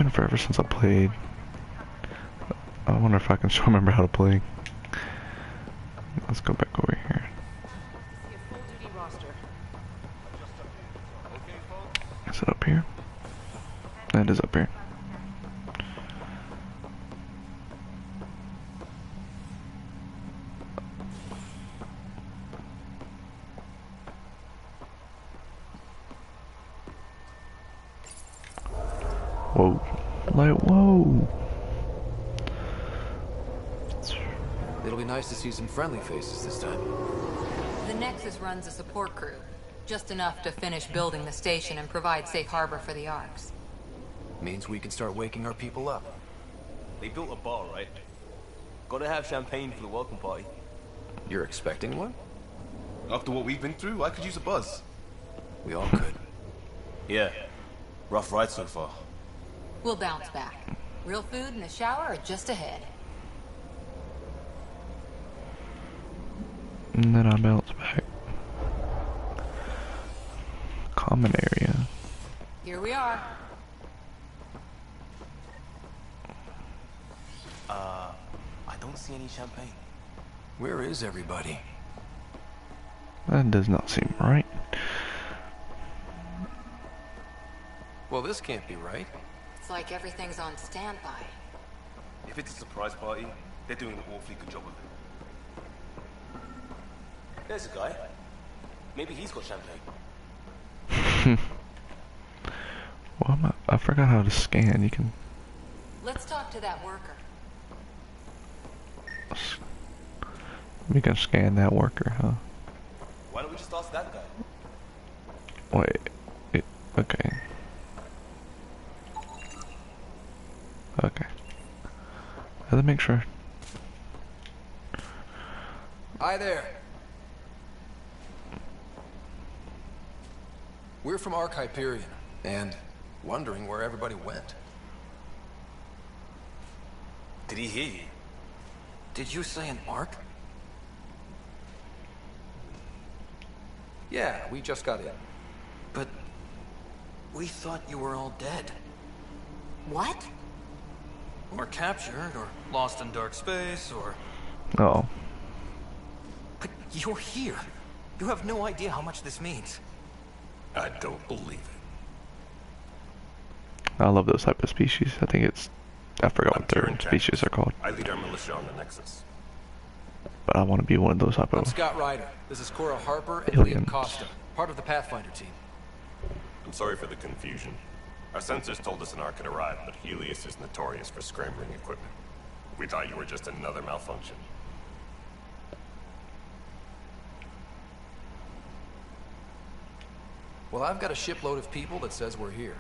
been forever since I played. I wonder if I can still remember how to play. Let's go back over here. Is it up here? That is up here. Whoa. Like, whoa. It'll be nice to see some friendly faces this time. The Nexus runs a support crew. Just enough to finish building the station and provide safe harbor for the Arks. Means we can start waking our people up. They built a bar, right? Gotta have champagne for the welcome party. You're expecting one? After what we've been through, I could use a buzz. We all could. Yeah. Rough ride so far. We'll bounce back. Real food and a shower are just ahead. And then I bounce back. Common area. Here we are. I don't see any champagne. Where is everybody? That does not seem right. Well, this can't be right. It's like everything's on standby. If it's a surprise party, they're doing an awfully good job of it. There's a guy. Maybe he's got champagne. Well, I forgot how to scan. You can... Let's talk to that worker. We can scan that worker, huh? Why don't we just ask that guy? Wait. Okay. Okay. I have to make sure. Hi there. We're from Ark Hyperion, and wondering where everybody went. Did he hear you? Did you say an Ark? Yeah, we just got in. But we thought you were all dead. What? Or captured, or lost in dark space, or... Oh. But you're here. You have no idea how much this means. I don't believe it. I love those type of species. I think it's... I forgot what their species are called. I lead our militia on the Nexus. But I want to be one of those type I'm of... Scott Ryder. This is Cora Harper and aliens. Liam Costa, part of the Pathfinder team. I'm sorry for the confusion. Our sensors told us an Ark had arrived, but Helios is notorious for scrambling equipment. We thought you were just another malfunction. Well, I've got a shipload of people that says we're here.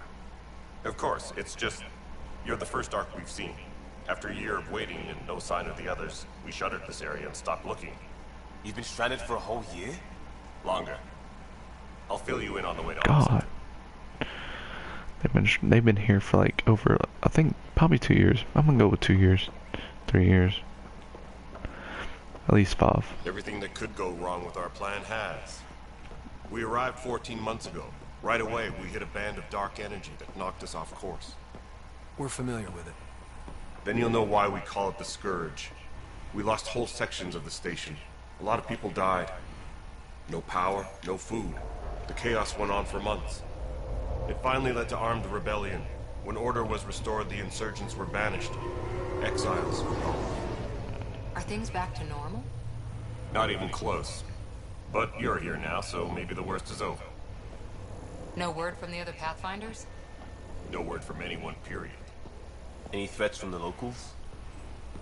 Of course, it's just... You're the first Ark we've seen. After a year of waiting and no sign of the others, we shuttered this area and stopped looking. You've been stranded for a whole year? Longer. I'll fill you in on the way to God. They've been here for like over, I think, probably 2 years. I'm gonna go with 2 years. 3 years. At least 5. Everything that could go wrong with our plan has. We arrived 14 months ago. Right away, we hit a band of dark energy that knocked us off course. We're familiar with it. Then you'll know why we call it the Scourge. We lost whole sections of the station. A lot of people died. No power, no food. The chaos went on for months. It finally led to armed rebellion. When order was restored, the insurgents were banished. Exiles. Are things back to normal? Not even close. But you're here now, so maybe the worst is over. No word from the other Pathfinders? No word from anyone, period. Any threats from the locals?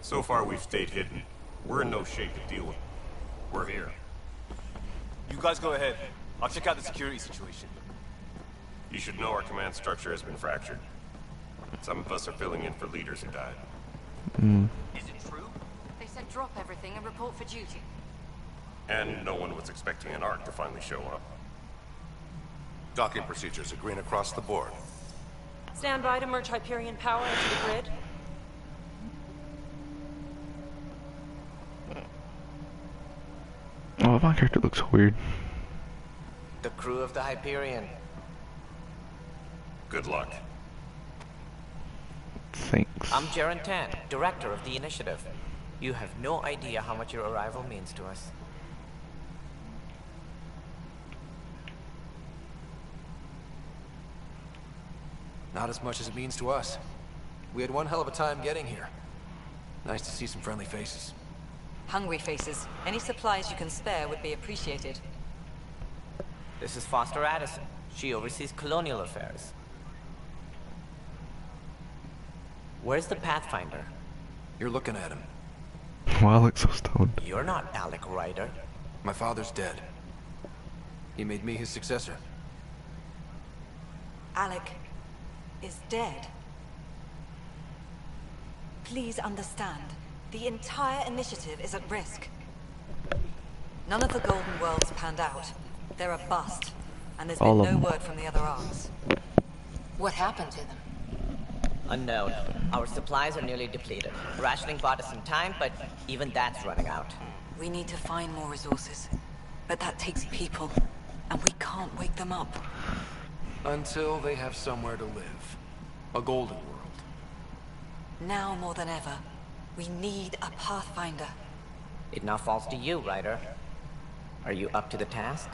So far, we've stayed hidden. We're in no shape to deal with. We're here. You guys go ahead. I'll check out the security situation. You should know our command structure has been fractured. Some of us are filling in for leaders who died. Is it true? They said drop everything and report for duty. And no one was expecting an Ark to finally show up. Docking procedures are green across the board. Stand by to merge Hyperion power into the grid. Oh, my character looks weird. The crew of the Hyperion. Good luck. Thanks. I'm Jaren Tan, director of the initiative. You have no idea how much your arrival means to us. Not as much as it means to us. We had one hell of a time getting here. Nice to see some friendly faces. Hungry faces. Any supplies you can spare would be appreciated. This is Foster Addison. She oversees colonial affairs. Where's the Pathfinder? You're looking at him. Why I look so stoned? You're not Alec Ryder. My father's dead. He made me his successor. Alec is dead. Please understand, the entire initiative is at risk. None of the Golden Worlds panned out. They're a bust, and there's All been of no them. word from the other arms. What happened to them? Unknown. Our supplies are nearly depleted. Rationing bought us some time, but even that's running out. We need to find more resources, but that takes people, and we can't wake them up. Until they have somewhere to live. A golden world. Now more than ever, we need a Pathfinder. It now falls to you, Ryder. Are you up to the task?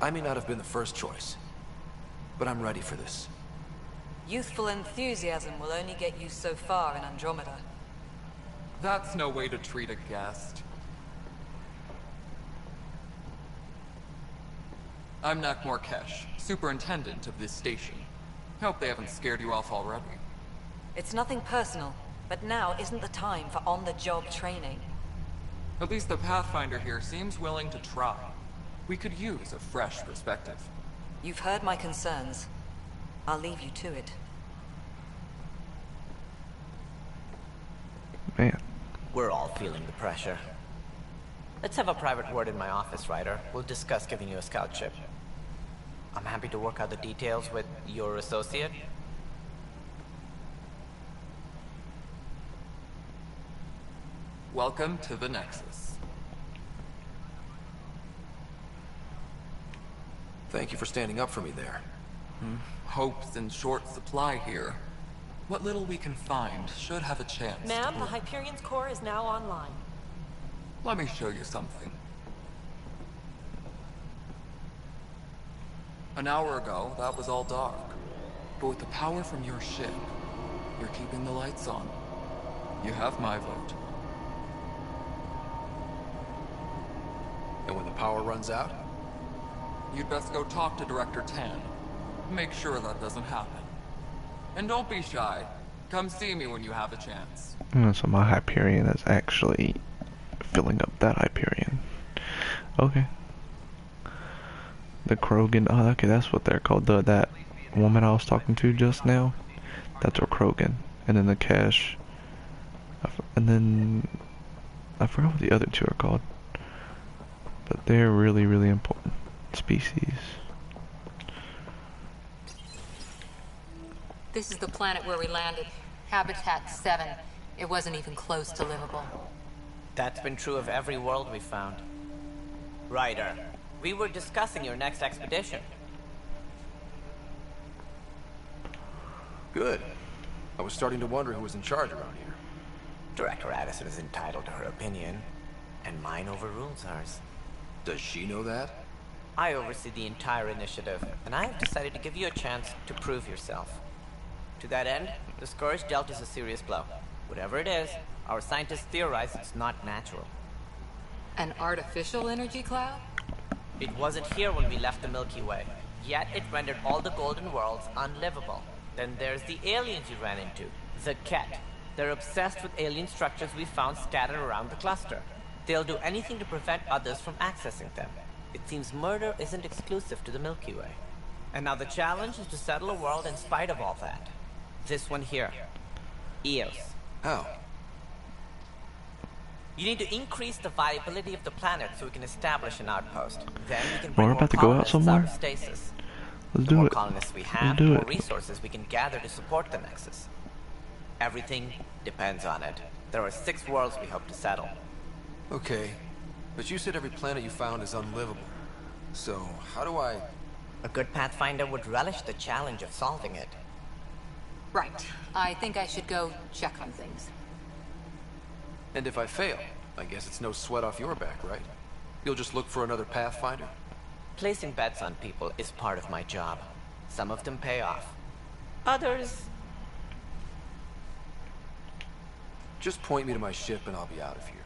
I may not have been the first choice, but I'm ready for this. Youthful enthusiasm will only get you so far in Andromeda. That's no way to treat a guest. I'm Nak Morkesh, superintendent of this station. Hope they haven't scared you off already. It's nothing personal, but now isn't the time for on-the-job training. At least the Pathfinder here seems willing to try. We could use a fresh perspective. You've heard my concerns. I'll leave you to it. Man. We're all feeling the pressure. Let's have a private word in my office, Ryder. We'll discuss giving you a scout ship. I'm happy to work out the details with your associate. Welcome to the Nexus. Thank you for standing up for me there. Hope's in short supply here. What little we can find should have a chance. Ma'am, the Hyperion's core is now online. Let me show you something. An hour ago, that was all dark. But with the power from your ship, you're keeping the lights on. You have my vote. And when the power runs out? You'd best go talk to Director Tan. Make sure that doesn't happen. And don't be shy. Come see me when you have a chance. So my Hyperion is actually filling up that Hyperion. Okay. The Krogan. Oh, okay, that's what they're called. That woman I was talking to just now. That's a Krogan. And then the Cash. And then I forgot what the other two are called. But they're really, really important species. This is the planet where we landed. Habitat 7. It wasn't even close to livable. That's been true of every world we found. Ryder, we were discussing your next expedition. Good. I was starting to wonder who was in charge around here. Director Addison is entitled to her opinion, and mine overrules ours. Does she know that? I oversee the entire initiative, and I have decided to give you a chance to prove yourself. To that end, the Scourge dealt us a serious blow. Whatever it is, our scientists theorize it's not natural. An artificial energy cloud? It wasn't here when we left the Milky Way, yet it rendered all the Golden Worlds unlivable. Then there's the aliens you ran into, the Ket. They're obsessed with alien structures we found scattered around the cluster. They'll do anything to prevent others from accessing them. It seems murder isn't exclusive to the Milky Way. And now the challenge is to settle a world in spite of all that. This one here. Eos. How? You need to increase the viability of the planet so we can establish an outpost. Then we can Well, bring we're more about to go out colonists somewhere. out of stasis. Let's The do more it. colonists we Let's have, do the more it. resources we can gather to support the Nexus. Everything depends on it. There are 6 worlds we hope to settle. Okay. But you said every planet you found is unlivable. So, how do I... A good Pathfinder would relish the challenge of solving it. Right. I think I should go check on things. And if I fail, I guess it's no sweat off your back, right? You'll just look for another Pathfinder? Placing bets on people is part of my job. Some of them pay off. Others... Just point me to my ship and I'll be out of here.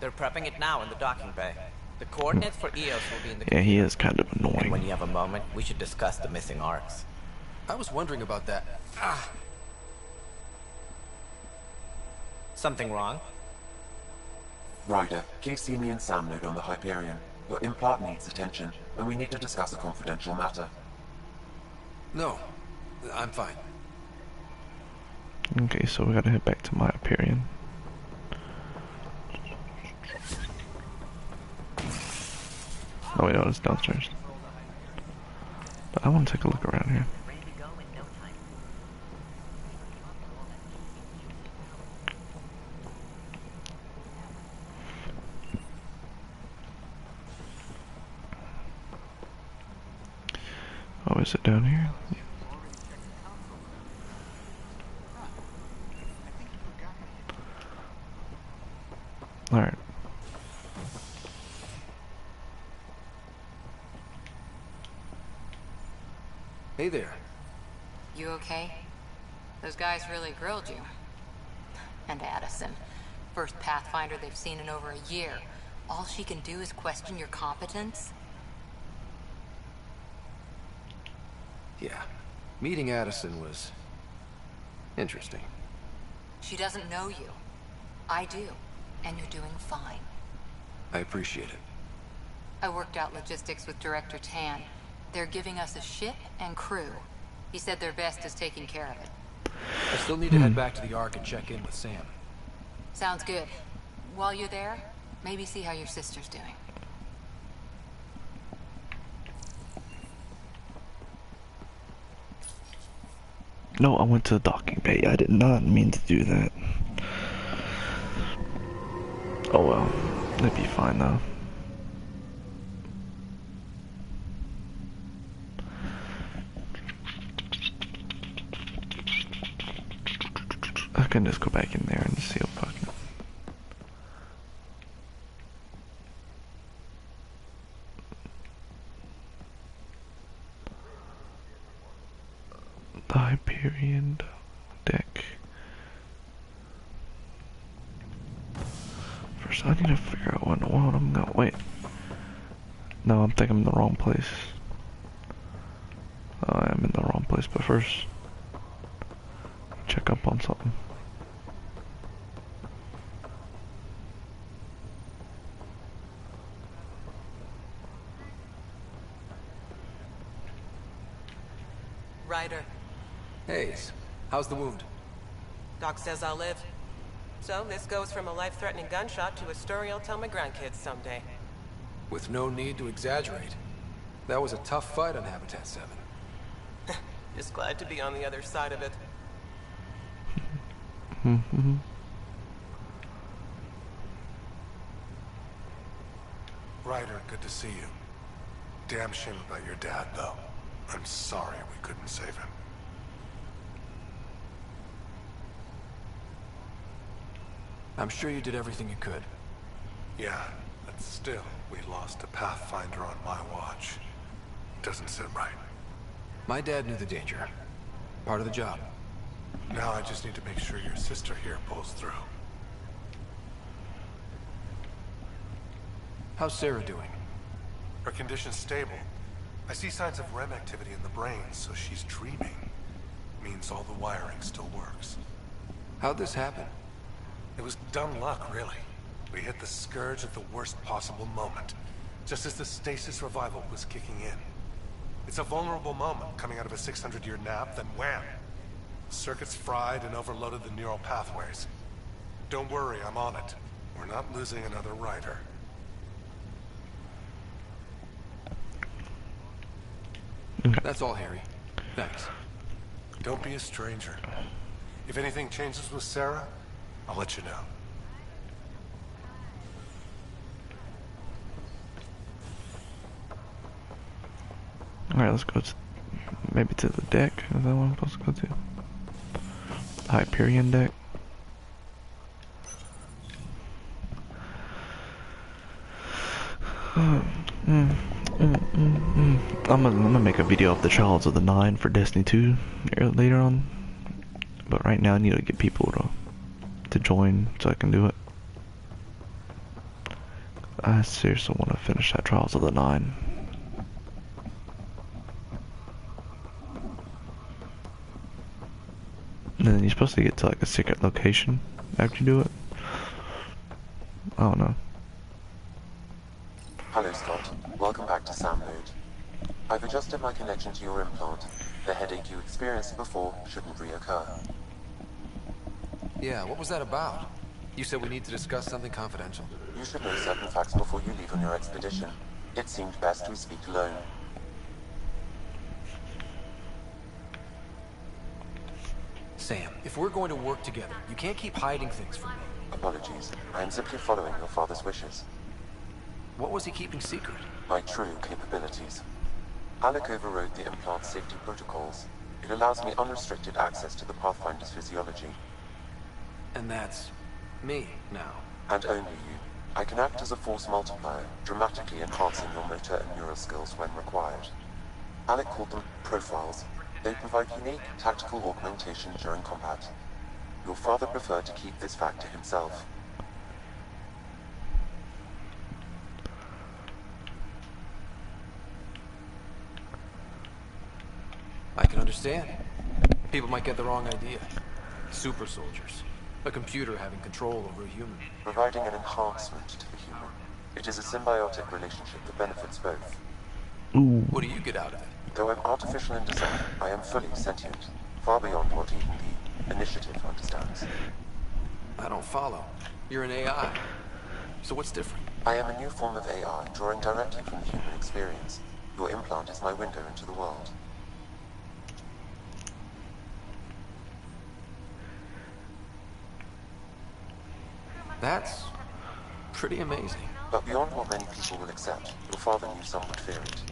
They're prepping it now in the docking bay. The coordinates for EOS will be in the Yeah, he computer. is kind of And when annoying. you have a moment, we should discuss the missing arcs. I was wondering about that. Ah! Something wrong? Ryder, keep Simi and Sam node on the Hyperion. Your implant needs attention, and we need to discuss a confidential matter. No, I'm fine. Okay, so we gotta head back to my Hyperion. Oh wait, no, it's downstairs. But I want to take a look around here. Oh, is it down here? Alright. Hey there. You okay? Those guys really grilled you. And Addison. First Pathfinder they've seen in over a year. All she can do is question your competence? Yeah. Meeting Addison was... interesting. She doesn't know you. I do. And you're doing fine. I appreciate it. I worked out logistics with Director Tan. They're giving us a ship and crew. He said their best is taking care of it. I still need to head back to the Ark and check in with Sam. Sounds good. While you're there, maybe see how your sister's doing. No, I went to the docking bay. I did not mean to do that. Oh well, that'd be fine though. I can just go back in there and see what fucking... The Hyperion deck. First, I need to figure out what in the world I'm going. Wait. No, I'm thinking I'm in the wrong place. I am in the wrong place, but first, check up on something. Ryder. Hayes, how's the wound? Doc says I'll live. So this goes from a life-threatening gunshot to a story I'll tell my grandkids someday. With no need to exaggerate. That was a tough fight on Habitat 7. Just glad to be on the other side of it. Ryder, good to see you. Damn shame about your dad, though. I'm sorry we couldn't save him. I'm sure you did everything you could. Yeah, but still, we lost a Pathfinder on my watch. Doesn't sit right. My dad knew the danger. Part of the job. Now I just need to make sure your sister here pulls through. How's Sarah doing? Her condition's stable. I see signs of REM activity in the brain, so she's dreaming. Means all the wiring still works. How'd this happen? It was dumb luck, really. We hit the Scourge at the worst possible moment, just as the stasis revival was kicking in. It's a vulnerable moment coming out of a 600-year nap, then wham! The circuit's fried and overloaded the neural pathways. Don't worry, I'm on it. We're not losing another rider. That's all, Harry. Thanks. Don't be a stranger. If anything changes with Sarah, I'll let you know. Alright, let's go to maybe to the deck. Is that what I'm supposed to go to? The Hyperion deck. I'm gonna make a video of the Trials of the Nine for Destiny 2 later on. But right now I need to get people to join so I can do it. I seriously want to finish that Trials of the Nine. And then you're supposed to get to like a secret location after you do it. I don't know. Hello, Scott. Welcome back to Sam Mode. I've adjusted my connection to your implant. The headache you experienced before shouldn't reoccur. Yeah, what was that about? You said we need to discuss something confidential. You should know certain facts before you leave on your expedition. It seemed best we speak alone. Sam, if we're going to work together, you can't keep hiding things from me. Apologies. I am simply following your father's wishes. What was he keeping secret? My true capabilities. Alec overrode the implant's safety protocols. It allows me unrestricted access to the Pathfinder's physiology. And that's me now. And only you. I can act as a force multiplier, dramatically enhancing your motor and neural skills when required. Alec called them profiles. They provide unique tactical augmentation during combat. Your father preferred to keep this fact to himself. I can understand. People might get the wrong idea. Super soldiers. A computer having control over a human. Providing an enhancement to the human. It is a symbiotic relationship that benefits both. Ooh. What do you get out of it? Though I'm artificial in design, I am fully sentient. Far beyond what even the Initiative understands. I don't follow. You're an AI. So what's different? I am a new form of AI, drawing directly from the human experience. Your implant is my window into the world. That's pretty amazing. But beyond what many people will accept, your father knew some would fear it.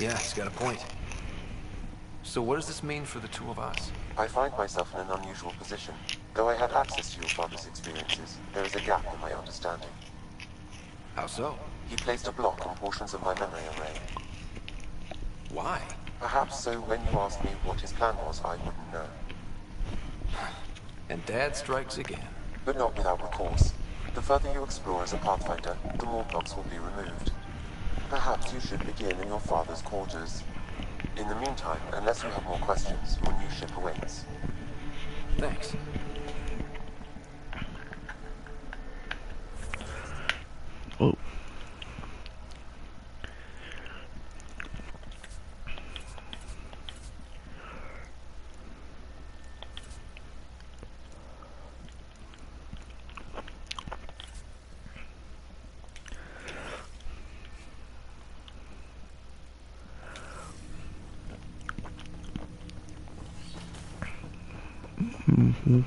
Yeah, he's got a point. So what does this mean for the two of us? I find myself in an unusual position. Though I had access to your father's experiences, there is a gap in my understanding. How so? He placed a block on portions of my memory array. Why? Perhaps so when you asked me what his plan was, I wouldn't know. And Dad strikes again. But not without recourse. The further you explore as a Pathfinder, the more blocks will be removed. Perhaps you should begin in your father's quarters. In the meantime, unless you have more questions, your new ship awaits. Thanks. Oh. Mm-hmm.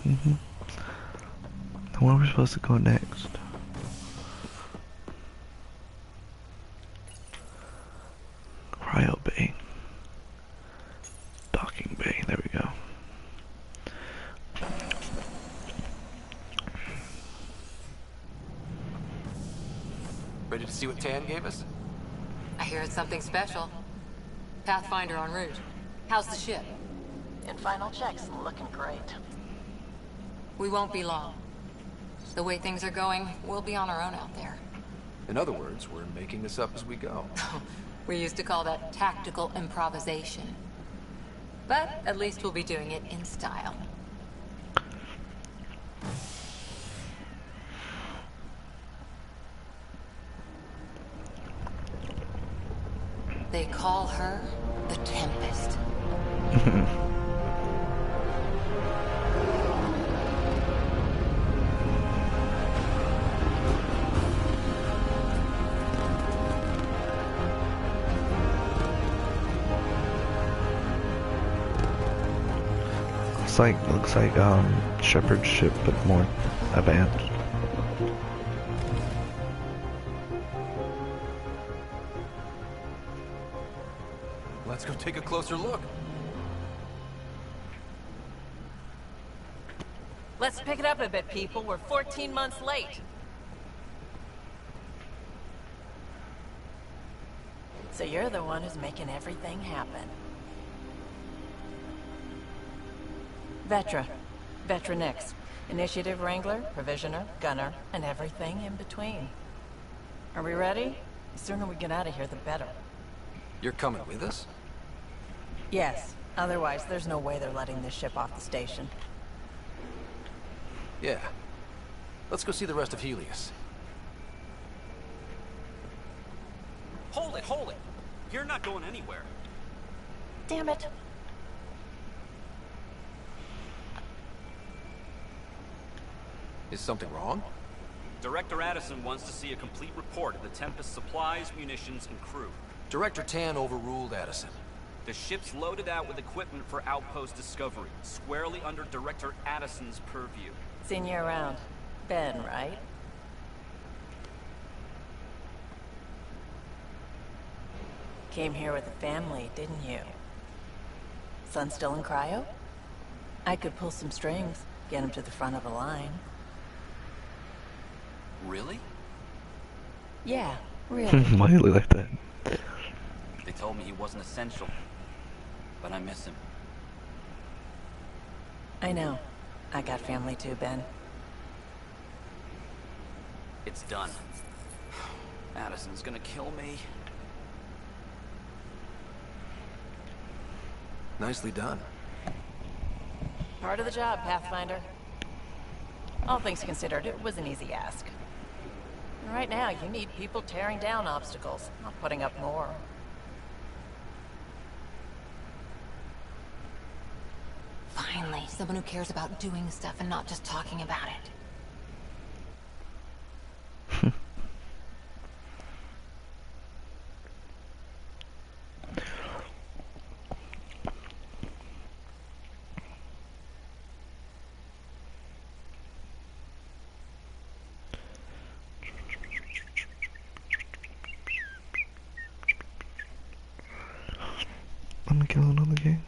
Mm-hmm. Where are we supposed to go next? Cryo Bay. Docking Bay, there we go. Ready to see what Tan gave us? I hear it's something special. Pathfinder en route. How's the ship? In final checks, looking great. We won't be long. The way things are going, we'll be on our own out there. In other words, we're making this up as we go. We used to call that tactical improvisation. But at least we'll be doing it in style. They call her the Tempest. looks like Shepard's ship, but more advanced. Let's go take a closer look. Let's pick it up a bit, people. We're 14 months late. So you're the one who's making everything happen. Vetra. Vetra Nix. Initiative Wrangler, Provisioner, Gunner, and everything in between. Are we ready? The sooner we get out of here, the better. You're coming with us? Yes. Otherwise, there's no way they're letting this ship off the station. Yeah. Let's go see the rest of Helios. Hold it, hold it! You're not going anywhere. Damn it. Is something wrong? Director Addison wants to see a complete report of the Tempest's supplies, munitions, and crew. Director Tan overruled Addison. The ship's loaded out with equipment for outpost discovery, squarely under Director Addison's purview. Seen you around. Ben, right? Came here with a family, didn't you? Son still in cryo? I could pull some strings, get him to the front of the line. Really? Yeah, really. Why you look like that? They told me he wasn't essential, but I miss him. I know. I got family too, Ben. It's done. Addison's gonna kill me. Nicely done. Part of the job, Pathfinder. All things considered, it was an easy ask. And right now, you need people tearing down obstacles, not putting up more. Finally, someone who cares about doing stuff and not just talking about it. Let me kill another game.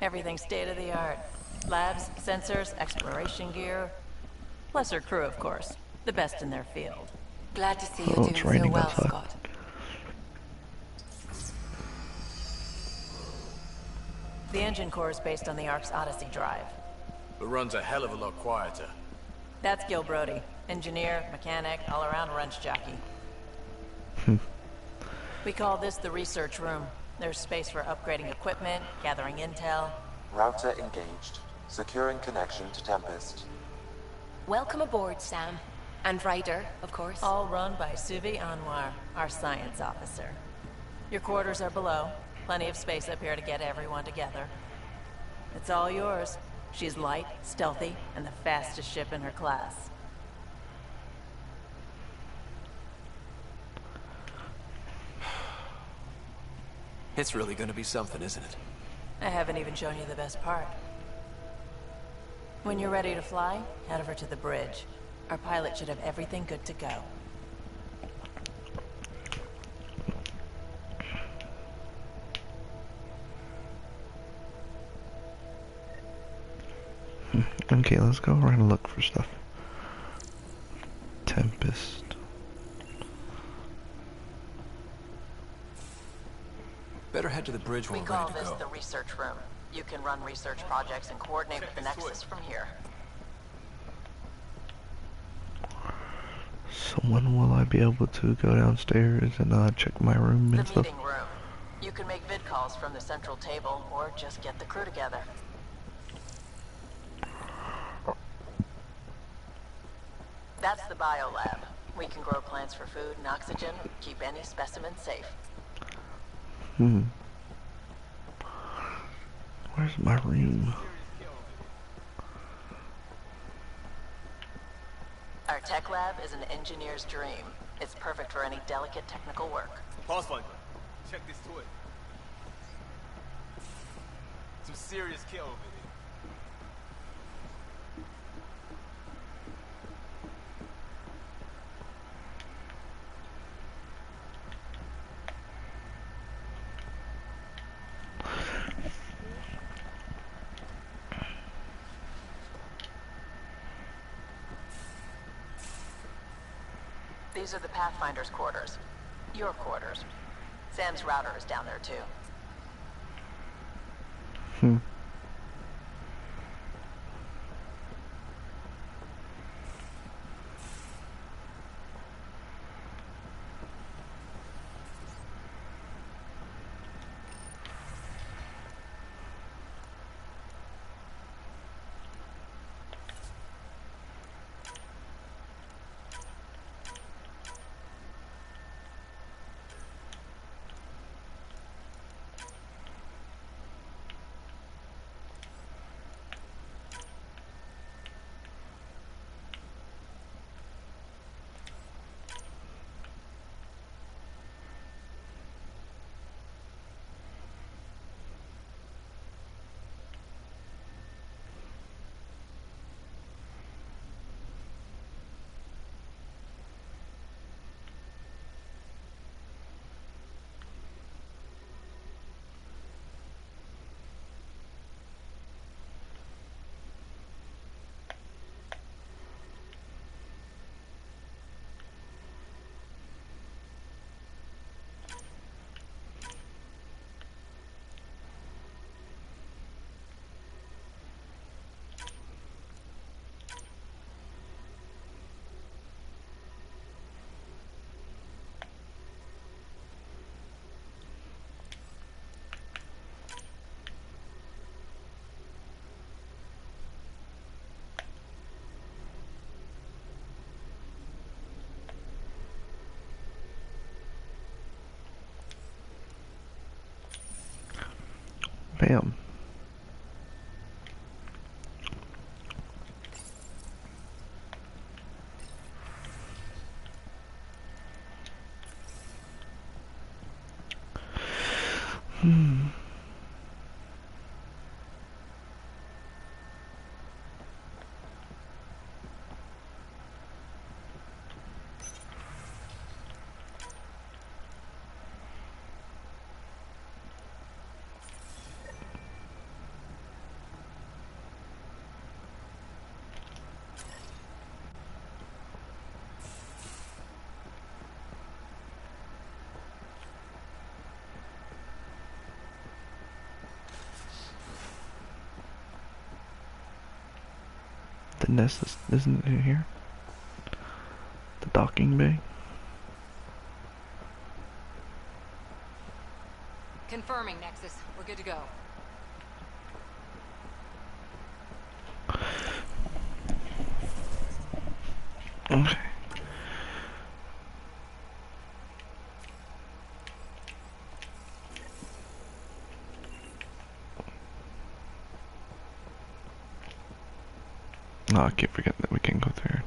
Everything's state-of-the-art. Labs, sensors, exploration gear. Plus her crew, of course. The best in their field. Glad to see you Oh, doing it's so raining well, outside. Scott. The engine core is based on the Ark's Odyssey drive. It runs a hell of a lot quieter. That's Gil Brody. Engineer, mechanic, all-around wrench jockey. We call this the research room. There's space for upgrading equipment, gathering intel. Router engaged. Securing connection to Tempest. Welcome aboard, Sam. And Ryder, of course. All run by Suvi Anwar, our science officer. Your quarters are below. Plenty of space up here to get everyone together. It's all yours. She's light, stealthy, and the fastest ship in her class. It's really gonna be something, isn't it? I haven't even shown you the best part. When you're ready to fly, head over to the bridge. Our pilot should have everything good to go. Okay, let's go around and look for stuff. Tempest. Better head to the bridge We when we're call ready to this go. the research room. You can run research projects and coordinate with the Nexus from here. So when will I be able to go downstairs and check my room The and stuff? meeting room. You can make vid calls from the central table or just get the crew together. That's the biolab. We can grow plants for food and oxygen, keep any specimen safe. Where's my room? That tech lab is an engineer's dream. It's perfect for any delicate technical work. Pathfinder, check this toy. Some serious kit over here. These are the Pathfinder's quarters. Your quarters. Sam's router is down there too. Bam. The nest isn't it here? The docking bay? Confirming, Nexus. We're good to go. Okay. Oh, I keep forgetting that we can go through.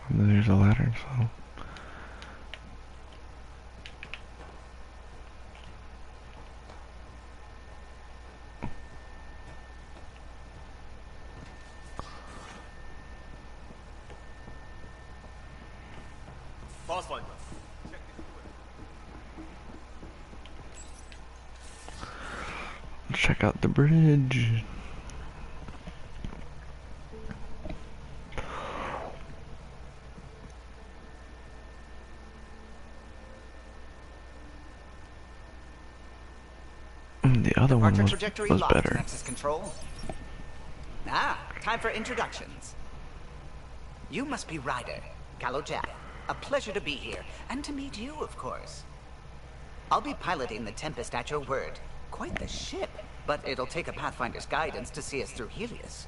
And then there's a ladder, so... Pathfinder, Check out the bridge. The other one Departure was trajectory was locked, better. Nexus Control. Time for introductions. You must be Ryder, Callow Jack. A pleasure to be here, and to meet you, of course. I'll be piloting the Tempest at your word. Quite the ship, but it'll take a Pathfinder's guidance to see us through Helios.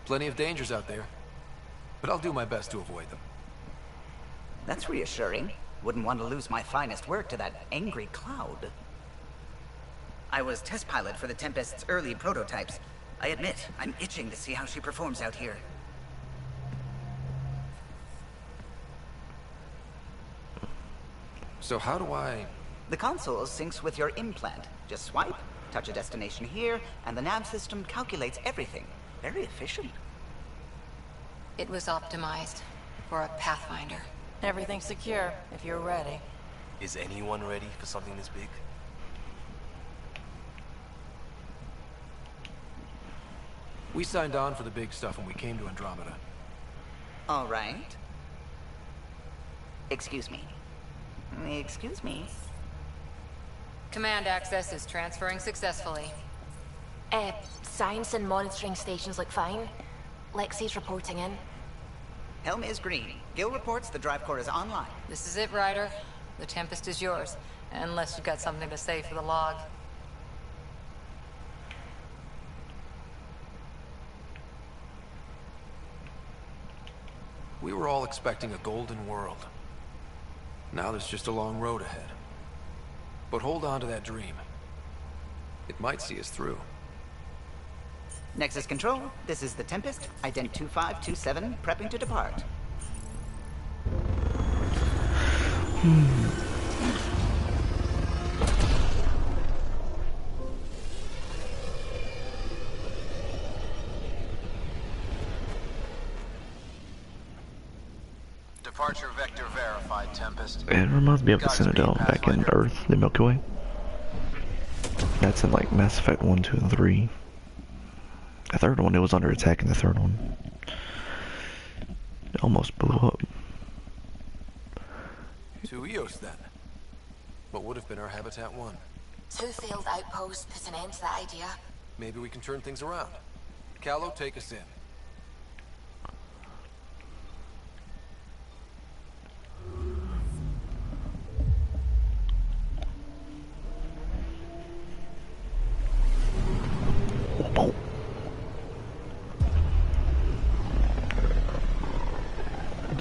Plenty of dangers out there, but I'll do my best to avoid them. That's reassuring. Wouldn't want to lose my finest work to that angry cloud. I was test pilot for the Tempest's early prototypes. I admit, I'm itching to see how she performs out here. So how do I... The console syncs with your implant. Just swipe, touch a destination here, and the nav system calculates everything. Very efficient. It was optimized for a Pathfinder. Everything's secure, if you're ready. Is anyone ready for something this big? We signed on for the big stuff when we came to Andromeda. All right. Excuse me. Excuse me. Command access is transferring successfully. Science and monitoring stations look fine. Lexi's reporting in. Helm is green. Gil reports the drive core is online. This is it, Ryder. The Tempest is yours, unless you've got something to say for the log. We were all expecting a golden world. Now there's just a long road ahead. But hold on to that dream. It might see us through. Nexus Control, this is the Tempest, ident 2527, prepping to depart. Departure vector verified, Tempest. It reminds me of the Citadel back in Earth, the Milky Way. That's in like Mass Effect 1, 2, and 3. The third one, it was under attack in the third one. It almost blew up. To Eos, then. What would have been our Habitat 1? 2 failed outposts put an end to that idea. Maybe we can turn things around. Callow, take us in.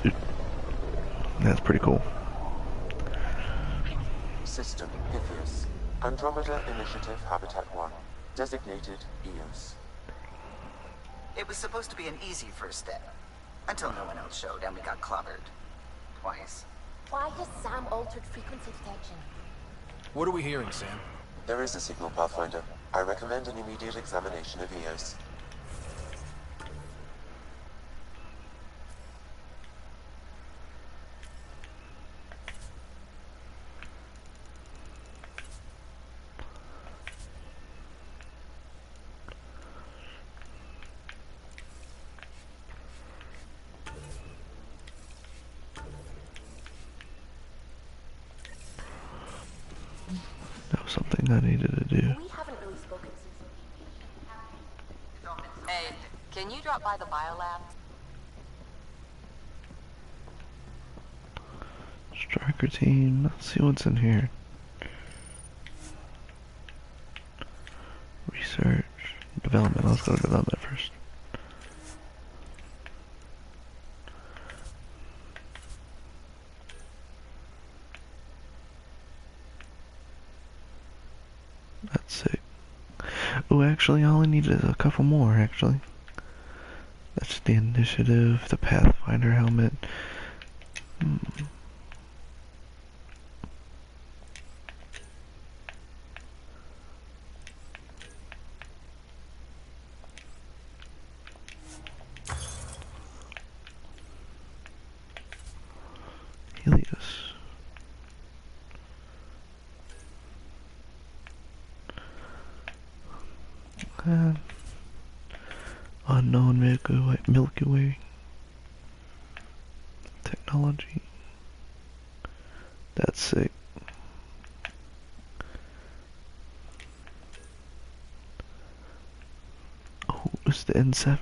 Dude, that's pretty cool. System Pythias. Andromeda Initiative Habitat 1. Designated EOS. It was supposed to be an easy first step. Until no one else showed and we got clobbered. Twice. Why has Sam altered frequency detection? What are we hearing, Sam? There is a signal, Pathfinder. I recommend an immediate examination of EOS. That was something I needed to do. We haven't really spoken since. Hey, can you drop by the biolab? Striker team, let's see what's in here. Research, development, let's go to development first. That's sick. Oh, actually, all I need is a couple more, actually. That's the initiative, the Pathfinder helmet. Helios. Unknown Milky Way technology. That's sick. Oh, it's the N7.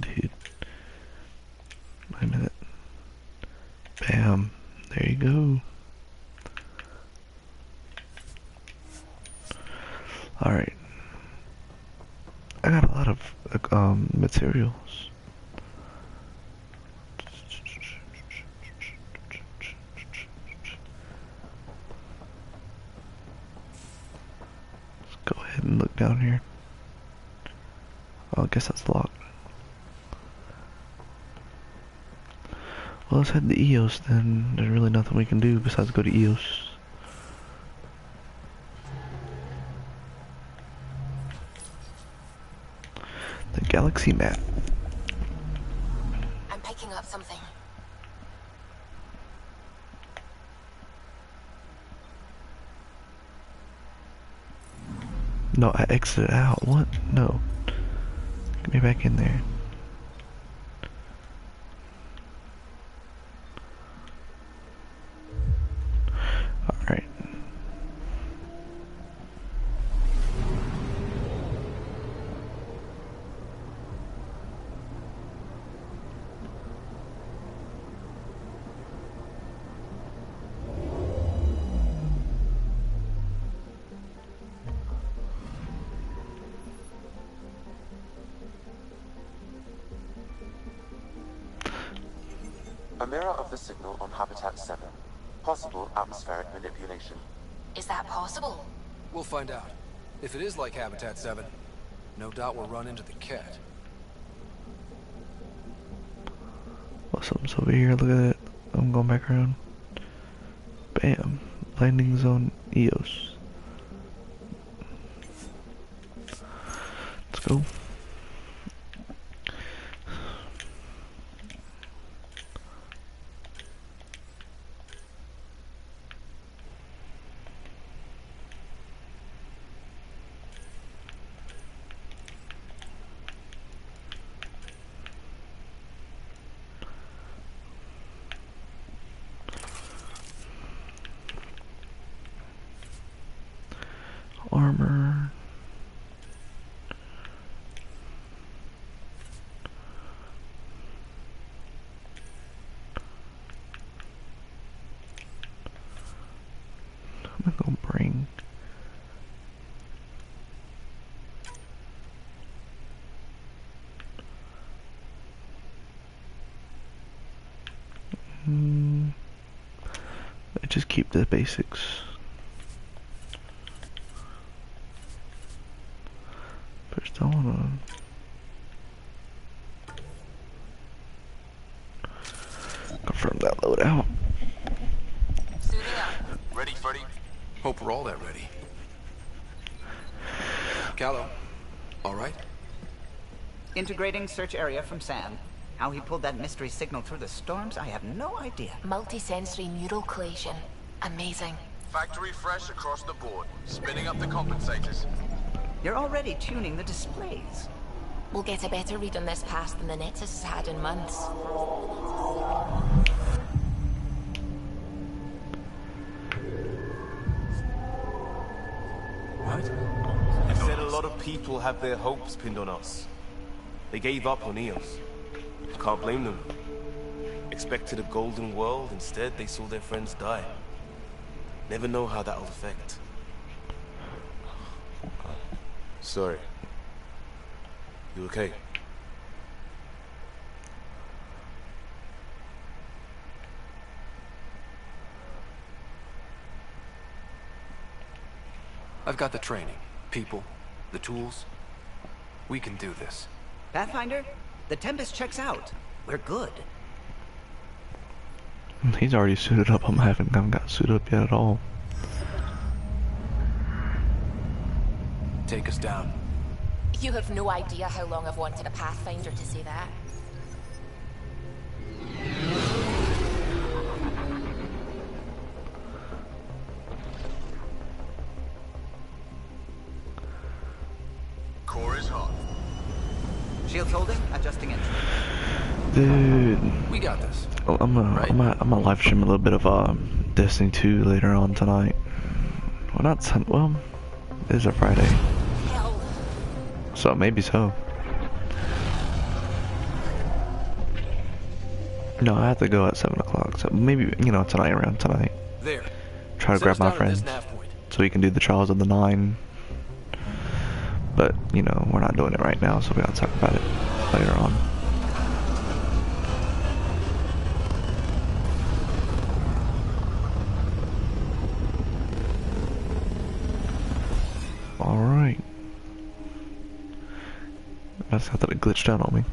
Dude. Wait a minute. Bam. There you go. Alright. I got a lot of materials. Oh, I guess that's locked. Well, let's head to EOS then. There's really nothing we can do besides go to EOS. The galaxy map. I'm picking up something. No, I exited out. What? No. Get me back in there. Alright. A mirror of the signal on Habitat 7. Possible atmospheric manipulation. Is that possible? We'll find out. If it is like Habitat 7, no doubt we'll run into the cat. Well, something's over here. Look at it. I'm going back around. Bam. Landing zone EOS. Let's go. Armor. I'm gonna bring I just keep the basics. First I wanna confirm that loadout. Ready, Freddy? Hope we're all that ready. Callow, all right? Integrating search area from Sam. How he pulled that mystery signal through the storms, I have no idea. Multisensory neural collation. Amazing. Factory fresh across the board. Spinning up the compensators. You're already tuning the displays. We'll get a better read on this pass than the Nexus has had in months. What? You said a lot of people have their hopes pinned on us. They gave up on EOS. I can't blame them. Expected a golden world, instead they saw their friends die. Never know how that'll affect. Sorry. You okay? I've got the training, people, the tools. We can do this. Pathfinder, the Tempest checks out. We're good. He's already suited up. I haven't got suited up yet at all. Take us down. You have no idea how long I've wanted a Pathfinder to say that. Core is hot. Shields holding, adjusting entry. Dude. We got this. Oh, I'm gonna live stream a little bit of Destiny 2 later on tonight. Well, not well, it is a Friday. Hell. So maybe so. No, I have to go at 7 o'clock. So maybe, you know, tonight, around tonight. There. Try to grab my friends so we can do the Trials of the 9. But, you know, we're not doing it right now, so we gotta talk about it later on. Alright. I just thought it glitched out on me.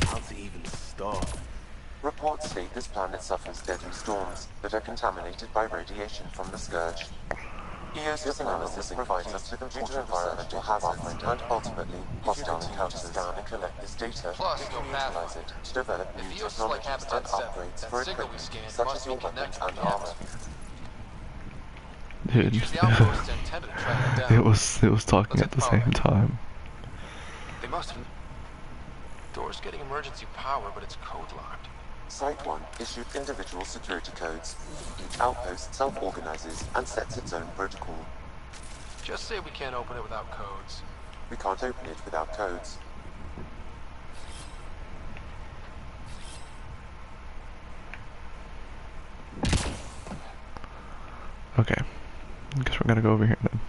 How to even start? Reports state this planet suffers deadly storms that are contaminated by radiation from the Scourge. EOS's analysis provides us with important environmental hazards and ultimately hostile encounters. Scan and collect this data, Plus, we no can utilize it to develop new If EOS is like technologies and Habitat 7, upgrades that for signal we equipment scanned such must as be your weapons connected and to the armor. atmosphere. Dude, Use the outpost's antenna to track it down. it was talking Let's at hit the power same time. They must have... Door's getting emergency power, but it's code locked. Site 1 issued individual security codes. Each outpost self-organizes and sets its own protocol. Just say we can't open it without codes. We can't open it without codes. Okay. I guess we're gonna go over here then.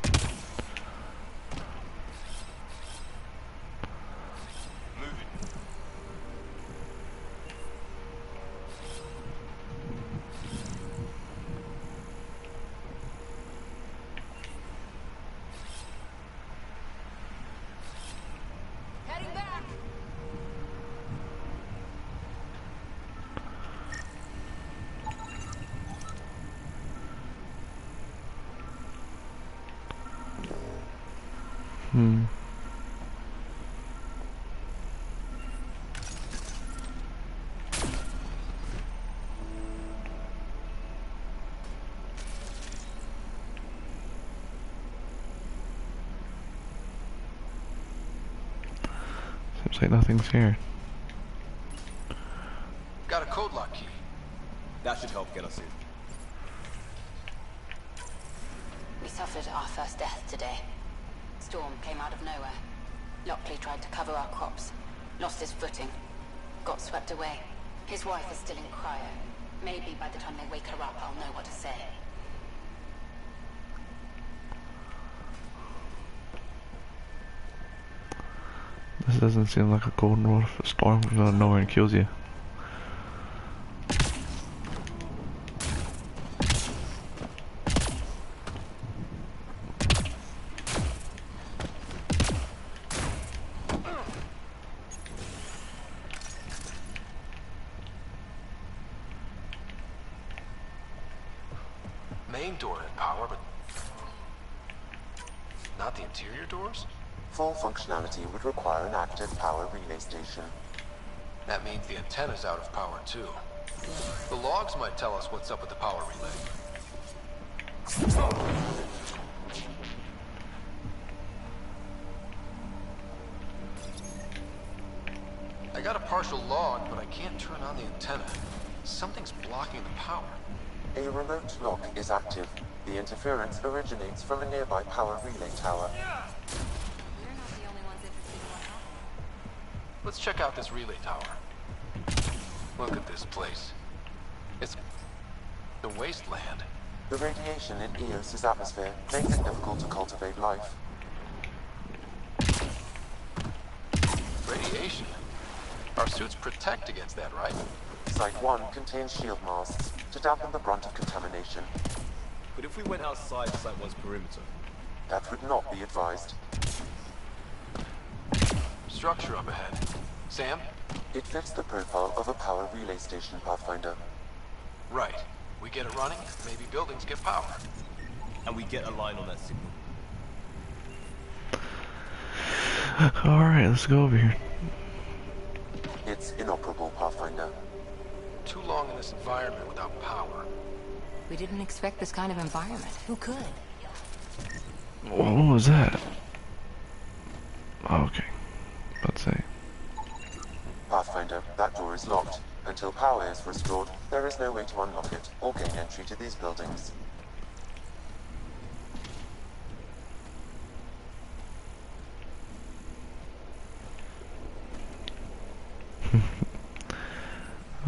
Heading back. Hmm. Seems like nothing's here. Got a code lock key. That should help get us in. We suffered our first death today. Storm came out of nowhere. Lockley tried to cover our crops. Lost his footing. Got swept away. His wife is still in cryo. Maybe by the time they wake her up, I'll know what to say. This doesn't seem like a golden world if a storm comes out of nowhere and kills you. Main door had power, but... not the interior doors? Full functionality would require an active power relay station. That means the antenna's out of power, too. The logs might tell us what's up with the power relay. I got a partial log, but I can't turn on the antenna. Something's blocking the power. A remote lock is active. The interference originates from a nearby power relay tower. Let's check out this relay tower. Look at this place. It's the wasteland. The radiation in Eos's atmosphere makes it difficult to cultivate life. Radiation? Our suits protect against that, right? Site 1 contains shield masks to dampen the brunt of contamination. But if we went outside Site 1's perimeter? That would not be advised. Structure up ahead. Sam? It fits the profile of a power relay station, Pathfinder. Right. We get it running, maybe buildings get power. And we get a line on that signal. Alright, let's go over here. It's inoperable, Pathfinder. Too long in this environment without power. We didn't expect this kind of environment. Who could? What was that? Oh, okay. Let's see. Pathfinder, that door is locked. Until power is restored, there is no way to unlock it or gain entry to these buildings.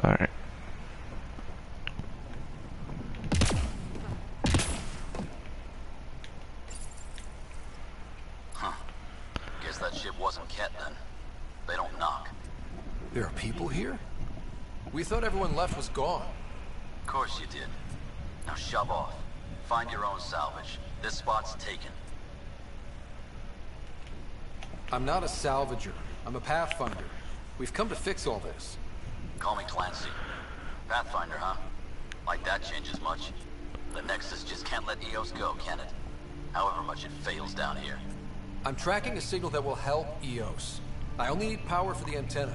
Alright. people here? We thought everyone left was gone. Of course you did. Now shove off. Find your own salvage. This spot's taken. I'm not a salvager. I'm a pathfinder. We've come to fix all this. Call me Clancy. Pathfinder, huh? Like that changes much. The Nexus just can't let EOS go, can it? However much it fails down here. I'm tracking a signal that will help EOS. I only need power for the antenna.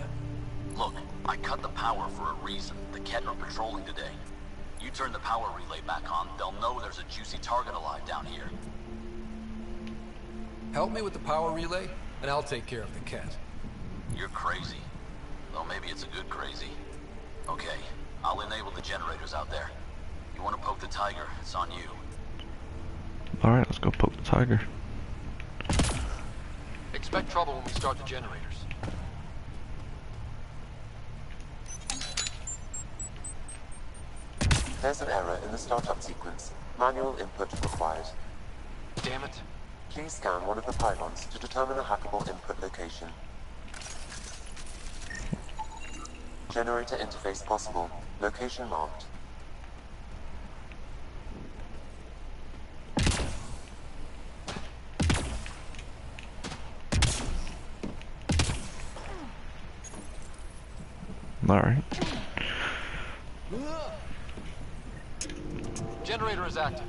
Look, I cut the power for a reason. The Ket are patrolling today. You turn the power relay back on, they'll know there's a juicy target alive down here. Help me with the power relay, and I'll take care of the Ket. You're crazy. Though maybe it's a good crazy. Okay, I'll enable the generators out there. You want to poke the tiger, it's on you. Alright, let's go poke the tiger. Expect trouble when we start the generators. There's an error in the startup sequence. Manual input required. Damn it. Please scan one of the pylons to determine a hackable input location. Generator interface possible. Location marked. Alright. Generator is active.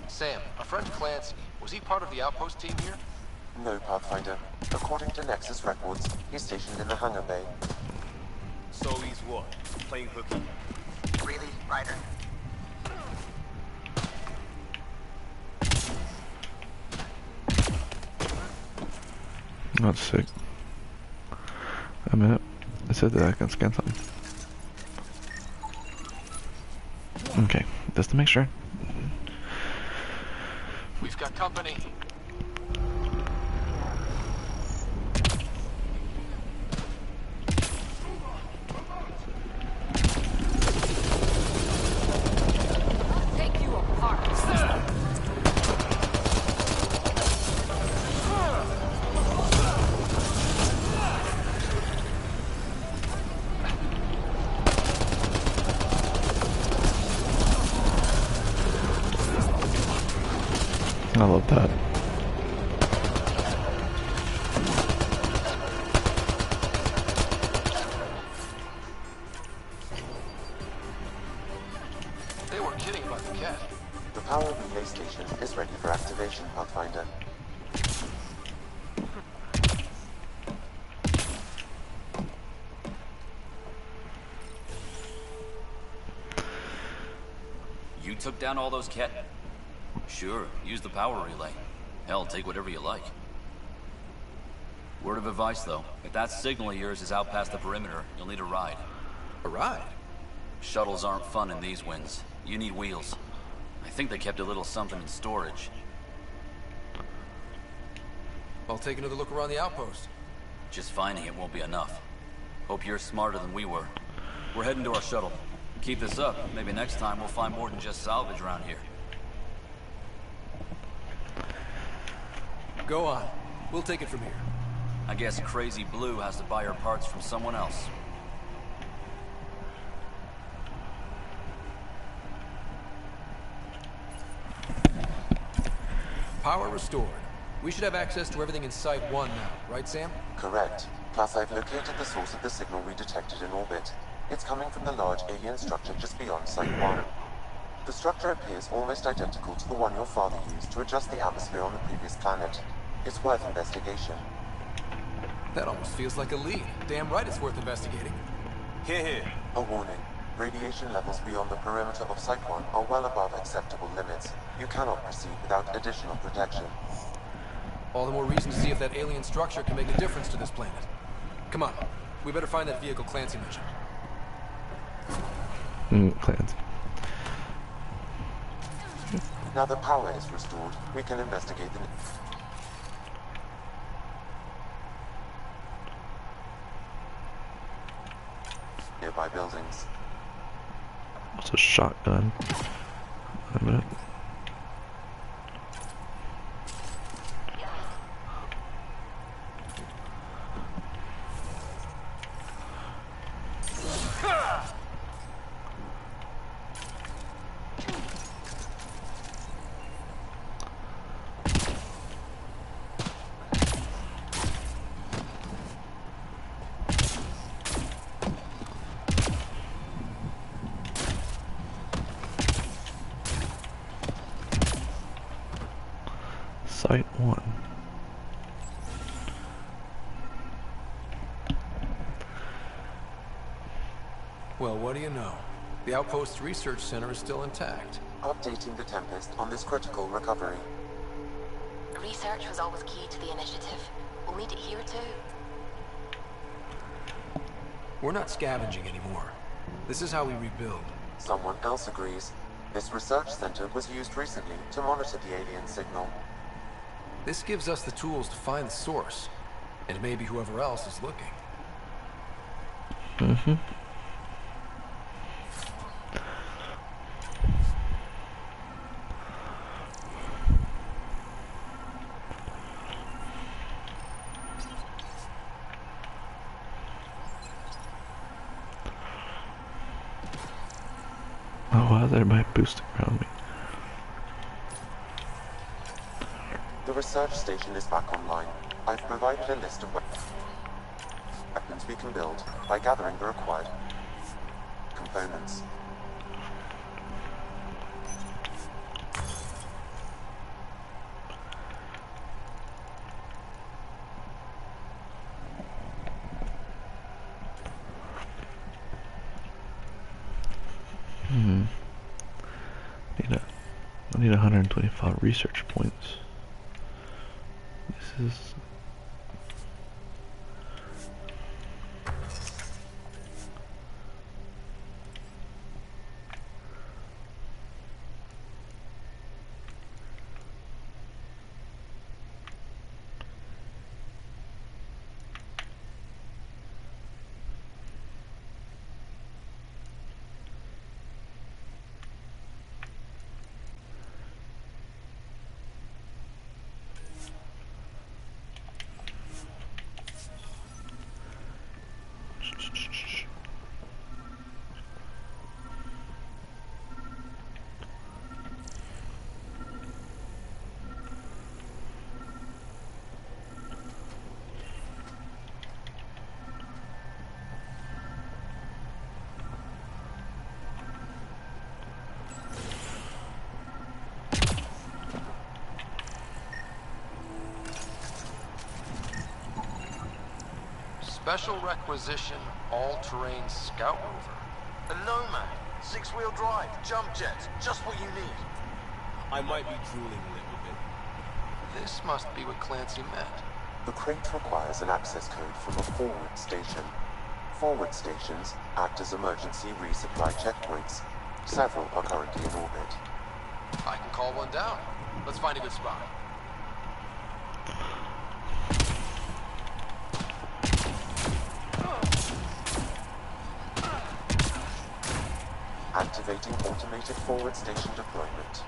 Sam, our friend Clancy, was he part of the outpost team here? No, Pathfinder. According to Nexus records, he's stationed in the hangar bay. So he's what? Playing hooky? Really, Ryder? That's sick. A minute. It said that I can scan something. Okay, just to make sure. We've got company. Take you apart. I love that. They were kidding about the cat. The power relay station is ready for activation, Pathfinder. You took down all those Ket? Sure, use the power relay. Hell, take whatever you like. Word of advice, though. If that signal of yours is out past the perimeter, you'll need a ride. A ride? Shuttles aren't fun in these winds. You need wheels. I think they kept a little something in storage. I'll take another look around the outpost. Just finding it won't be enough. Hope you're smarter than we were. We're heading to our shuttle. Keep this up. Maybe next time we'll find more than just salvage around here. Go on. We'll take it from here. I guess Crazy Blue has to buy her parts from someone else. Power restored. We should have access to everything in Site 1 now, right, Sam? Correct. Plus, I've located the source of the signal we detected in orbit. It's coming from the large alien structure just beyond Site 1. The structure appears almost identical to the one your father used to adjust the atmosphere on the previous planet. It's worth investigation. That almost feels like a lead. Damn right it's worth investigating. Here. A warning. Radiation levels beyond the perimeter of Site 1 are well above acceptable limits. You cannot proceed without additional protection. All the more reason to see if that alien structure can make a difference to this planet. Come on. We better find that vehicle Clancy mentioned. Clancy. Now that power is restored, we can investigate the nearby buildings. What's a shotgun? A minute. Fight 1. Well, what do you know? The Outpost's research center is still intact. Updating the Tempest on this critical recovery. Research was always key to the initiative. We'll need it here too. We're not scavenging anymore. This is how we rebuild. Someone else agrees. This research center was used recently to monitor the alien signal. This gives us the tools to find the source, and maybe whoever else is looking. Mm-hmm. Oh, why is everybody boosting around me? The research station is back online. I've provided a list of weapons we can build by gathering the required components. I need 125 research points. This is... Special requisition, all-terrain scout rover. A Nomad, 6-wheel drive, jump jets, just what you need. I might be drooling a little bit. This must be what Clancy meant. The crate requires an access code from a forward station. Forward stations act as emergency resupply checkpoints. Several are currently in orbit. I can call one down. Let's find a good spot. Activating automated forward station deployment.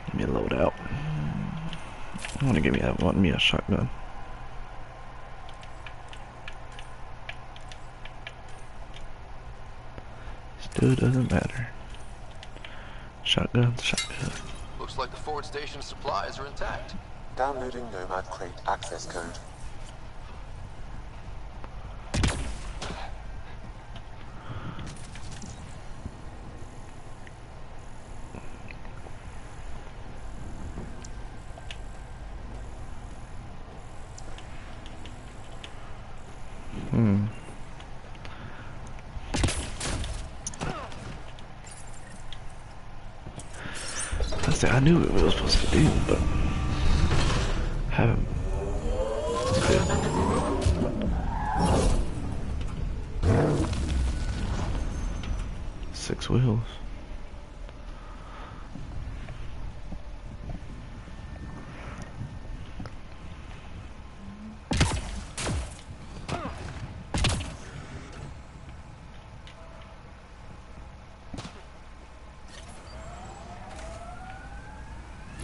Give me a loadout. I want me a shotgun. Still doesn't matter. Shotgun. Looks like the forward station supplies are intact. Downloading Nomad crate access code. I knew what it was supposed to do, but haven't. Six wheels.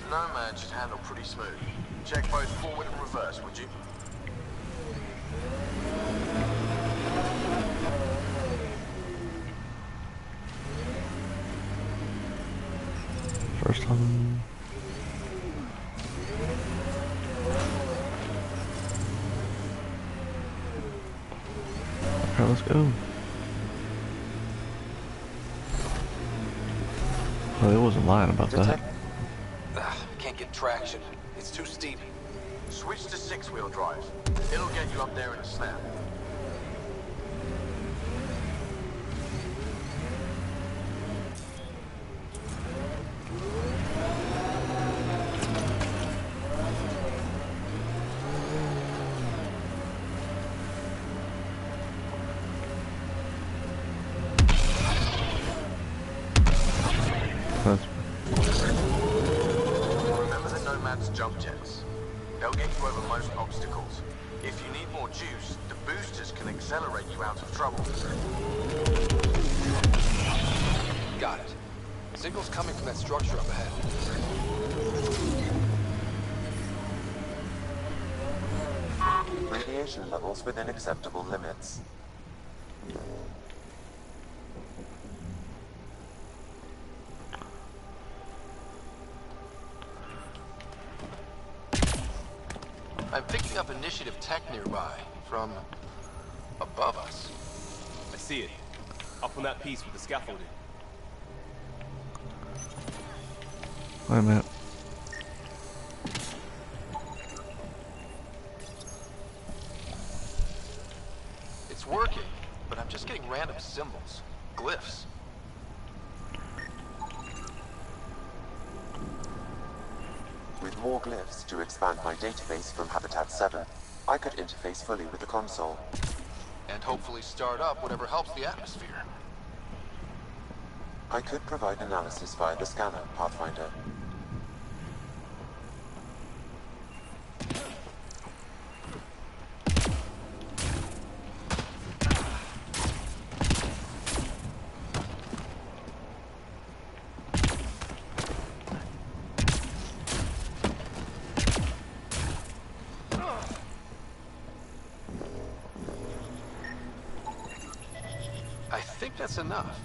Nomad should handle pretty smooth. Check both forward and reverse, would you? First one. let's go. Oh, they wasn't lying about that. Can't get traction. It's too steep. Switch to 6-wheel drive. It'll get you up there in a snap. Remember the Nomad's jump jets. They'll get you over most obstacles. If you need more juice, the boosters can accelerate you out of trouble. Got it. Signal's coming from that structure up ahead. Radiation levels within acceptable limits. I'm picking up initiative tech nearby, from above us. I see it. Up on that piece with the scaffolding. Wait a minute. It's working, but I'm just getting random symbols, glyphs. With more glyphs to expand my database from Habitat 7, I could interface fully with the console. And hopefully start up whatever helps the atmosphere. I could provide analysis via the scanner, Pathfinder. I think that's enough.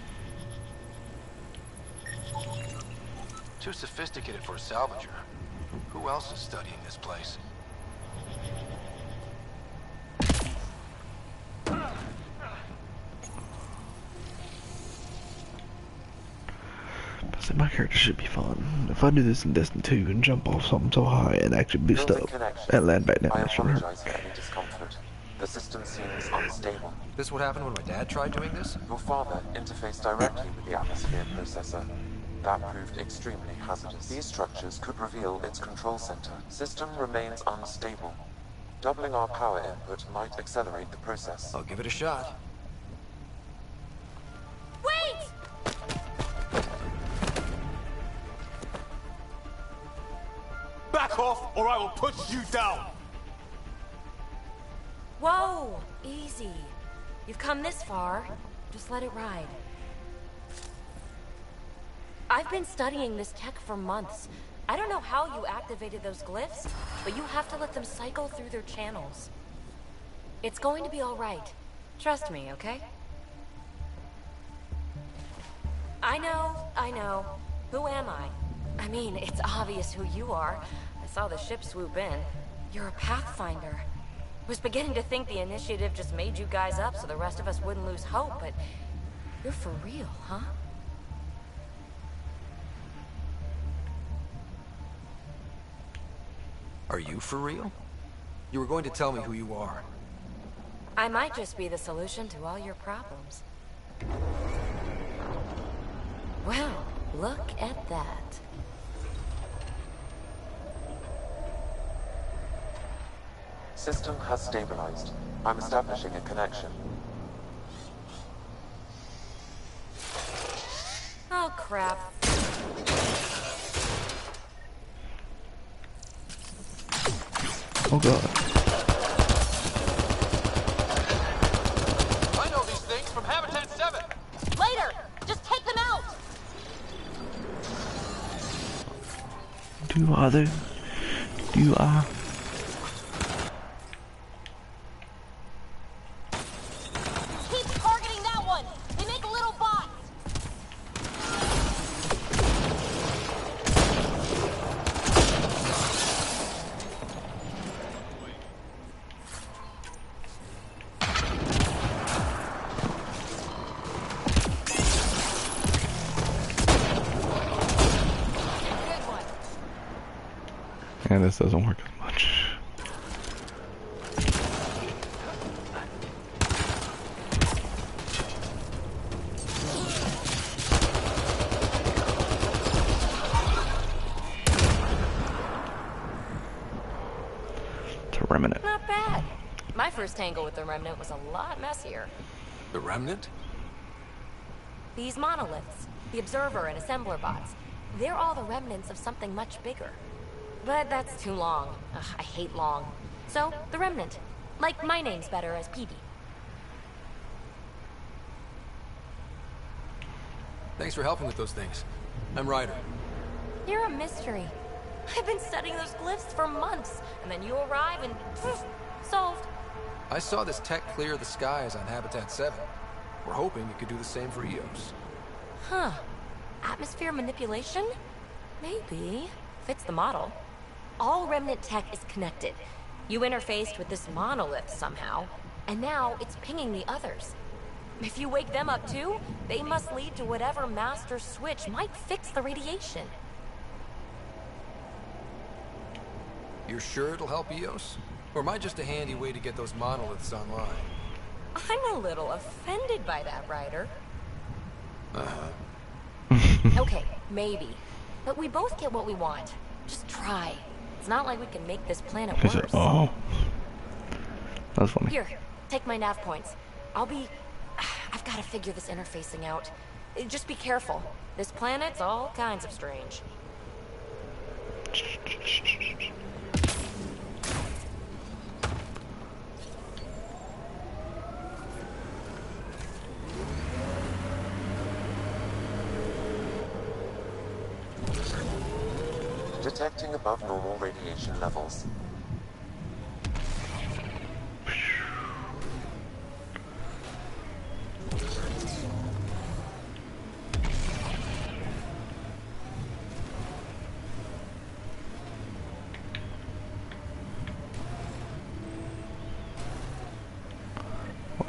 Too sophisticated for a salvager. Who else is studying this place? So my character should be fun. If I do this in Destiny 2 and jump off something so high and actually boost up and land back down, I that should hurt. apologize for any discomfort. The system seems unstable. This what happened when my dad tried doing this? Your father interfaced directly with the atmosphere processor. That proved extremely hazardous. These structures could reveal its control center. System remains unstable. Doubling our power input might accelerate the process. I'll give it a shot. Wait! Back off, or I will put you down! Whoa! Easy. You've come this far. Just let it ride. I've been studying this tech for months. I don't know how you activated those glyphs, but you have to let them cycle through their channels. It's going to be all right. Trust me, okay? I know. Who am I? I mean, it's obvious who you are. I saw the ship swoop in. You're a Pathfinder. I was beginning to think the initiative just made you guys up so the rest of us wouldn't lose hope, but you're for real, huh? Are you for real? You were going to tell me who you are. I might just be the solution to all your problems. Well, look at that. System has stabilized. I'm establishing a connection. Oh, crap. Oh god. I know these things from Habitat 7! Later! Just take them out! Do I though? Do I? Keep targeting that one! They make little bots! And this doesn't work as much. It's a remnant. Not bad. My first tangle with the Remnant was a lot messier. The Remnant? These monoliths, the Observer and Assembler bots, they're all the remnants of something much bigger. But that's too long. Ugh, I hate long. So, the Remnant. Like, my name's better as PB. Thanks for helping with those things. I'm Ryder. You're a mystery. I've been studying those glyphs for months, and then you arrive and... poof, solved. I saw this tech clear the skies on Habitat 7. We're hoping it could do the same for Eos. Huh. Atmosphere manipulation? Maybe. Fits the model. All Remnant tech is connected. You interfaced with this monolith somehow, and now it's pinging the others. If you wake them up too, they must lead to whatever master switch might fix the radiation. You're sure it'll help Eos? Or am I just a handy way to get those monoliths online? I'm a little offended by that, Ryder. Okay, maybe. But we both get what we want. Just try. It's not like we can make this planet He said, worse. oh. That's funny. Here, take my nav points. I've got to figure this interfacing out. Just be careful. This planet's all kinds of strange. Detecting above normal radiation levels.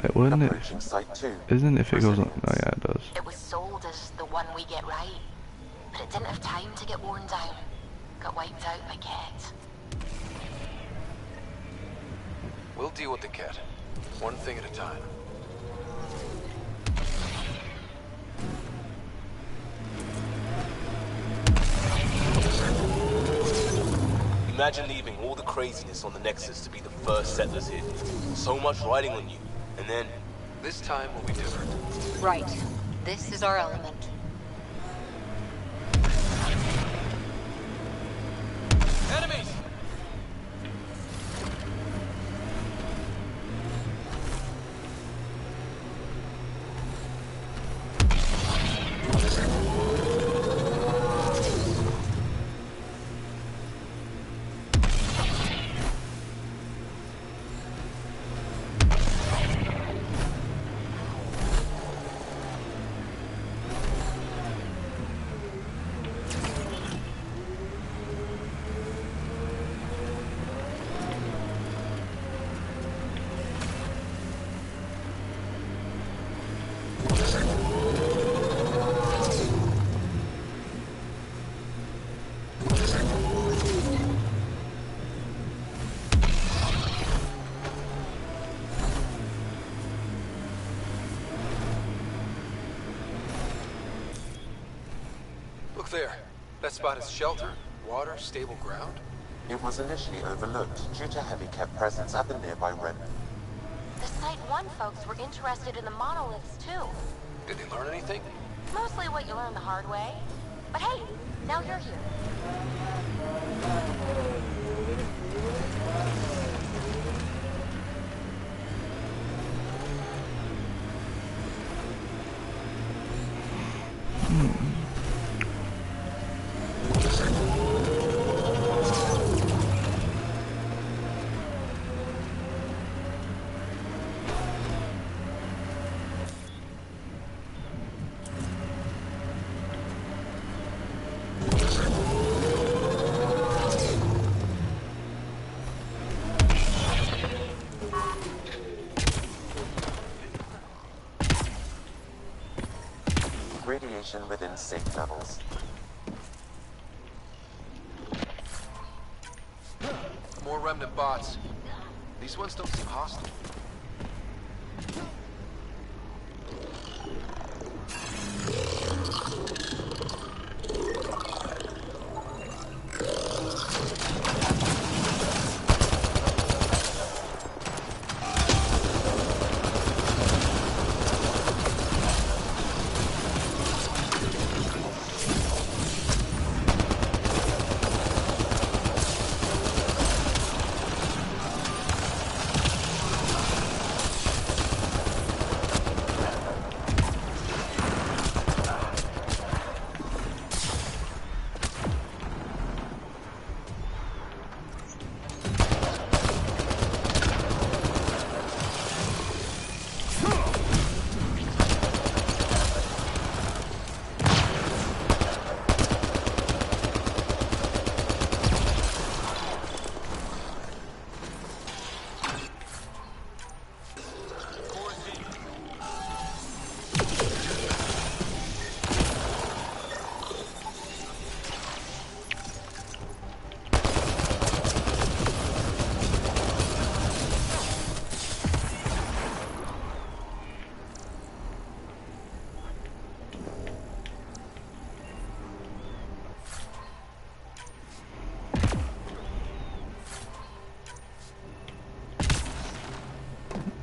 Wait, wouldn't it? Approaching Site 2. Isn't if it goes on? Oh yeah, it does. It was sold as the one we get right, but it didn't have time to get worn down. Got wiped out by Ket. We'll deal with the Ket. One thing at a time. Imagine leaving all the craziness on the Nexus to be the first settlers here. So much riding on you. And then... This time will be different. Right. This is our element. Enemies! Look there. That spot is shelter, water, stable ground. It was initially overlooked due to heavy Ket presence at the nearby remnant. The Site 1 folks were interested in the monoliths too. Did they learn anything? Mostly what you learn the hard way. But hey, now you're here. Radiation within safe levels. More remnant bots. These ones don't seem hostile.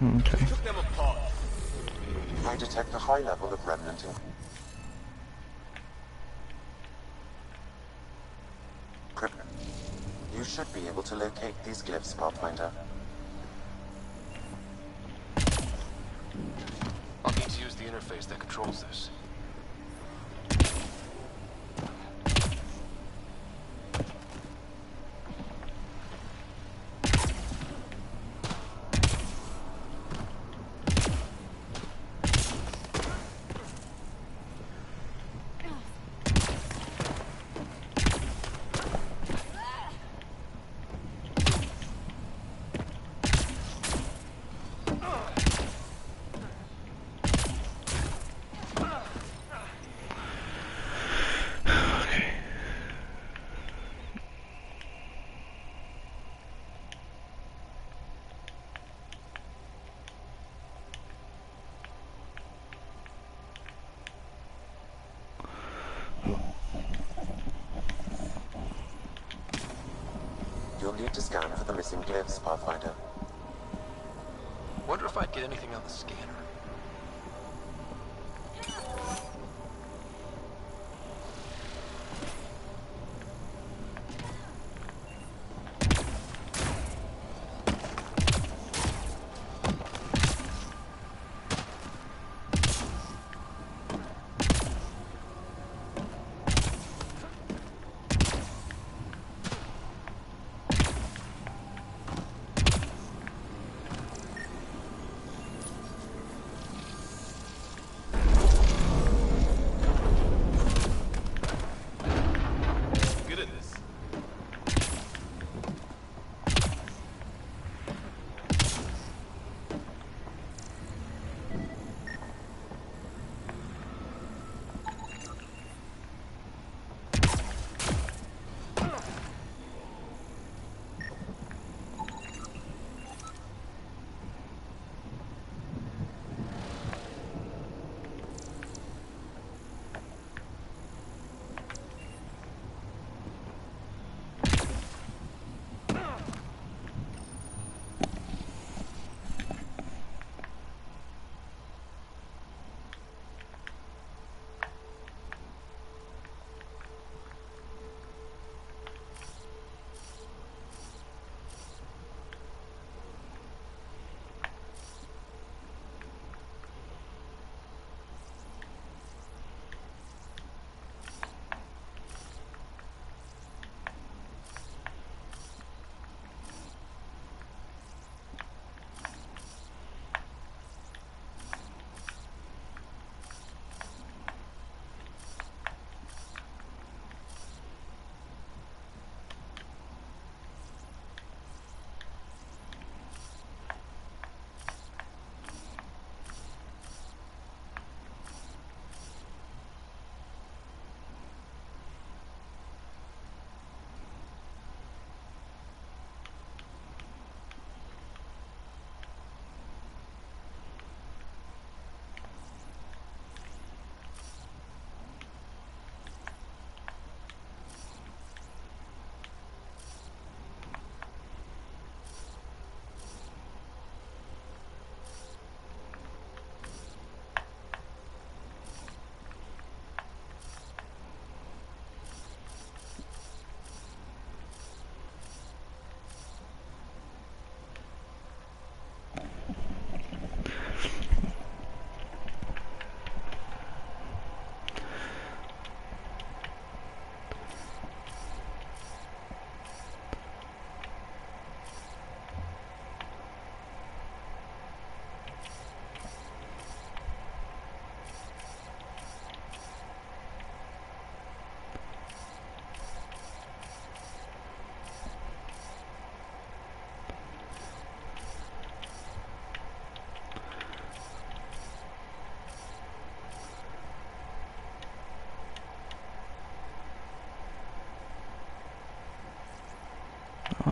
Okay. Took them apart. I detect a high level of remnant in... You should be able to locate these glyphs, Pathfinder. I'll need to use the interface that controls this. You'll need to scan for the missing glyphs, Pathfinder. Wonder if I'd get anything on the scanner.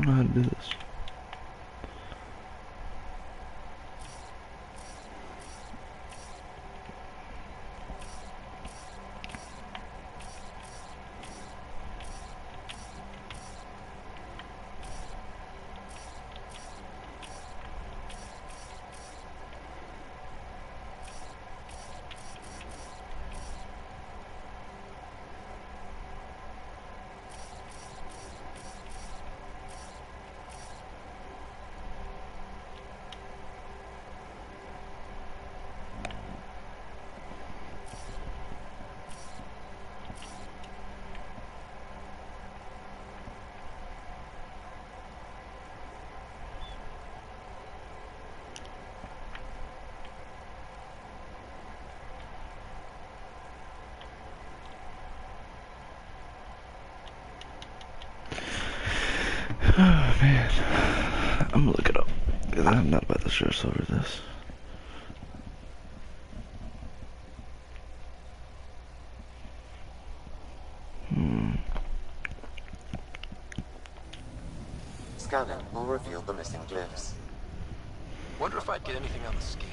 don't know how to do this. Oh man, I'm gonna look it up. I'm not about to stress over this. Scanning will reveal the missing glyphs. Wonder if I'd get anything on the scanner.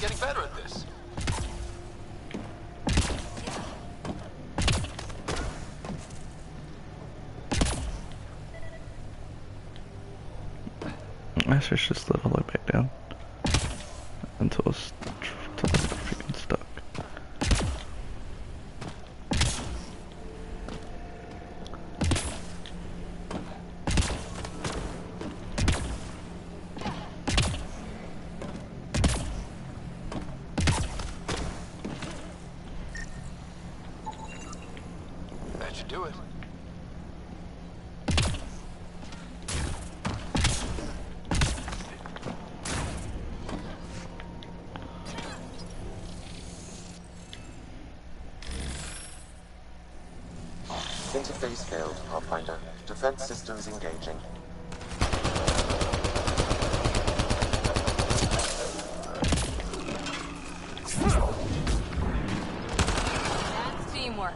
Getting better at this. I should just slid all the way back down until it's freaking stuck. That should do it. Interface failed, Pathfinder. Defense systems engaging. That's teamwork.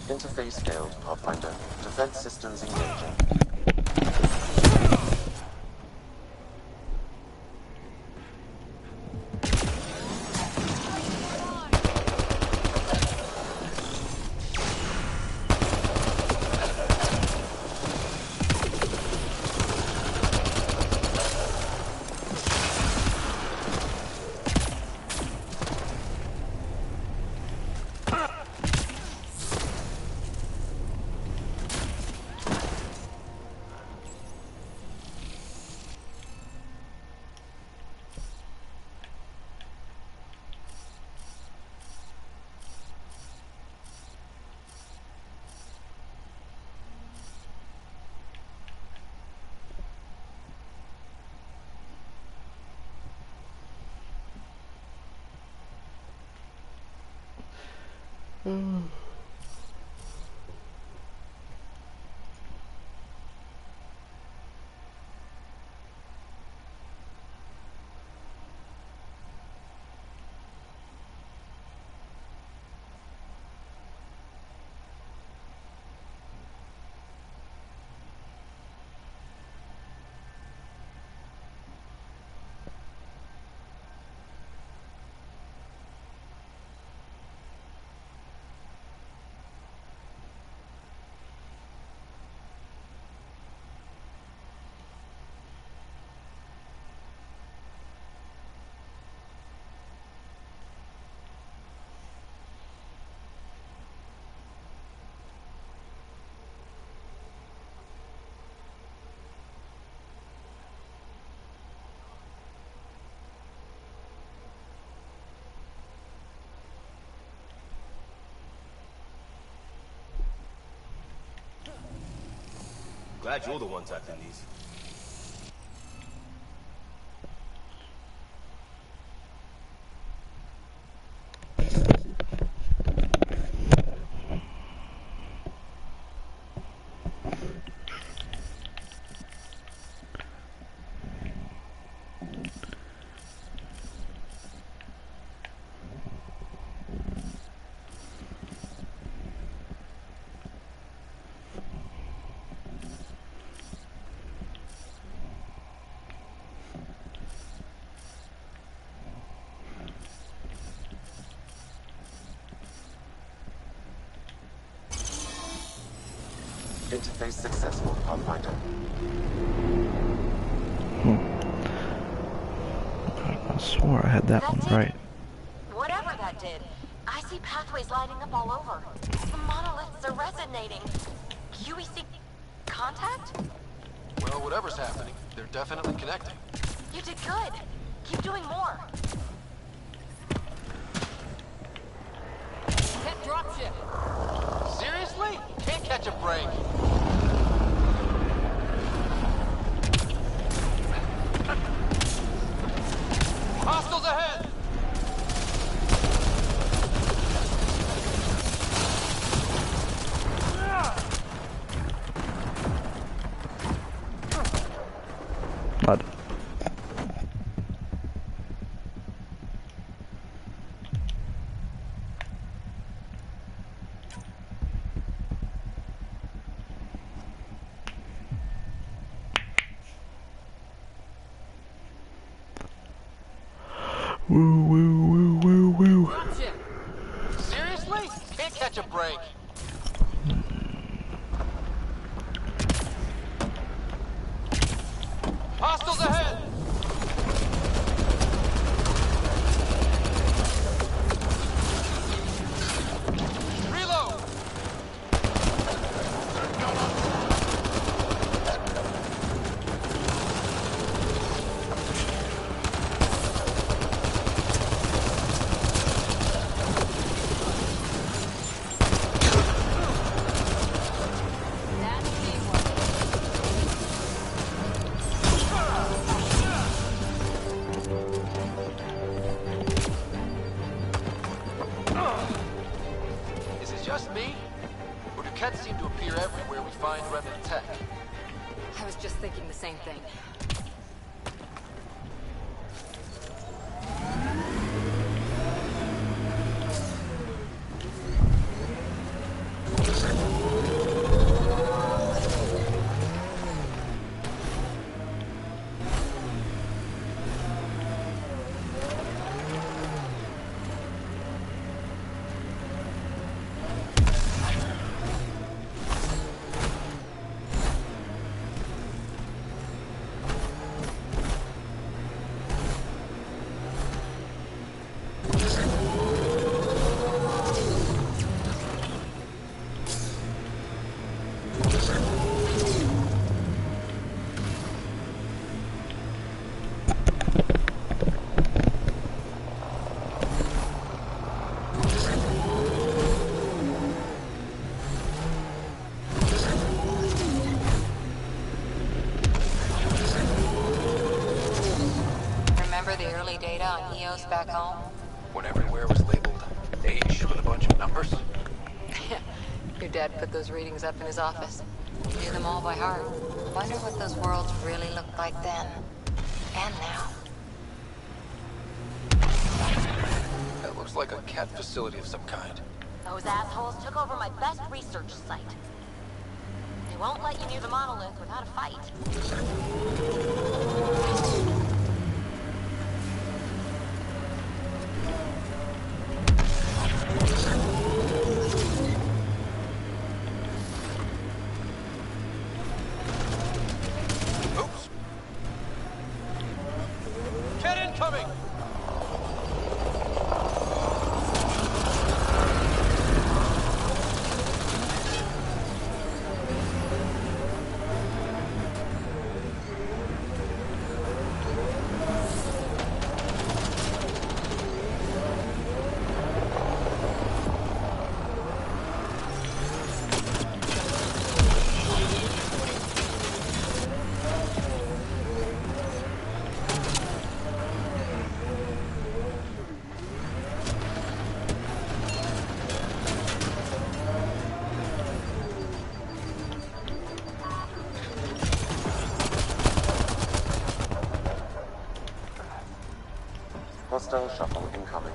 Interface failed, Pathfinder. Defense systems engaging. Glad you're the one tackling these. Interface successful, Pathfinder. I swore I had that one right. Whatever that did, I see pathways lighting up all over. The monoliths are resonating. QEC contact? Well, whatever's happening, they're definitely connecting. You did good. Keep doing more. Hit dropship. Seriously? Can't catch a break. Hostiles ahead! Mud. Woo, woo, woo, woo, woo. Seriously? Can't catch a break. Hostiles ahead! Reload! Is it just me? Or do cats seem to appear everywhere we find remnant tech? I was just thinking the same thing. Remember the early data on EOS back home? When everywhere was labeled H with a bunch of numbers? Your dad put those readings up in his office. Knew them all by heart. Wonder what those worlds really looked like then. And now. That looks like a cat facility of some kind. Those assholes took over my best research site. They won't let you near the monolith without a fight. Oops. Cat incoming! Hostile shuttle incoming.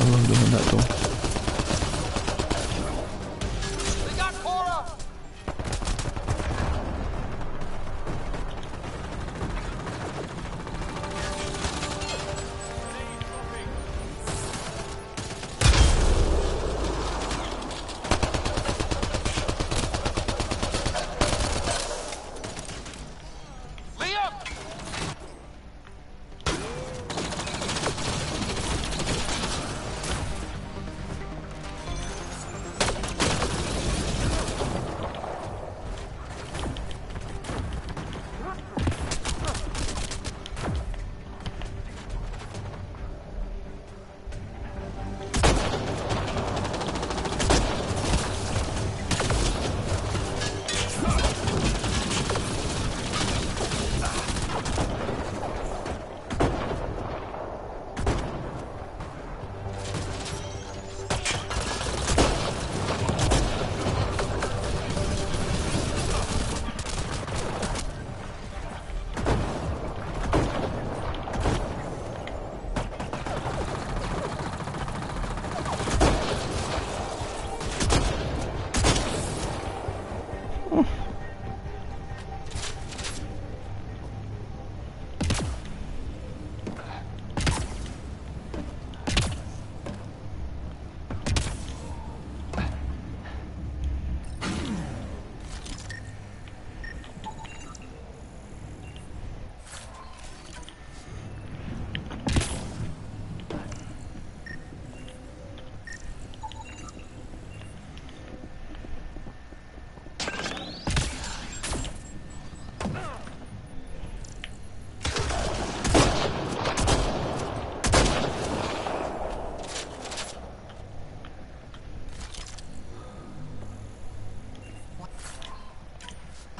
I love doing that though.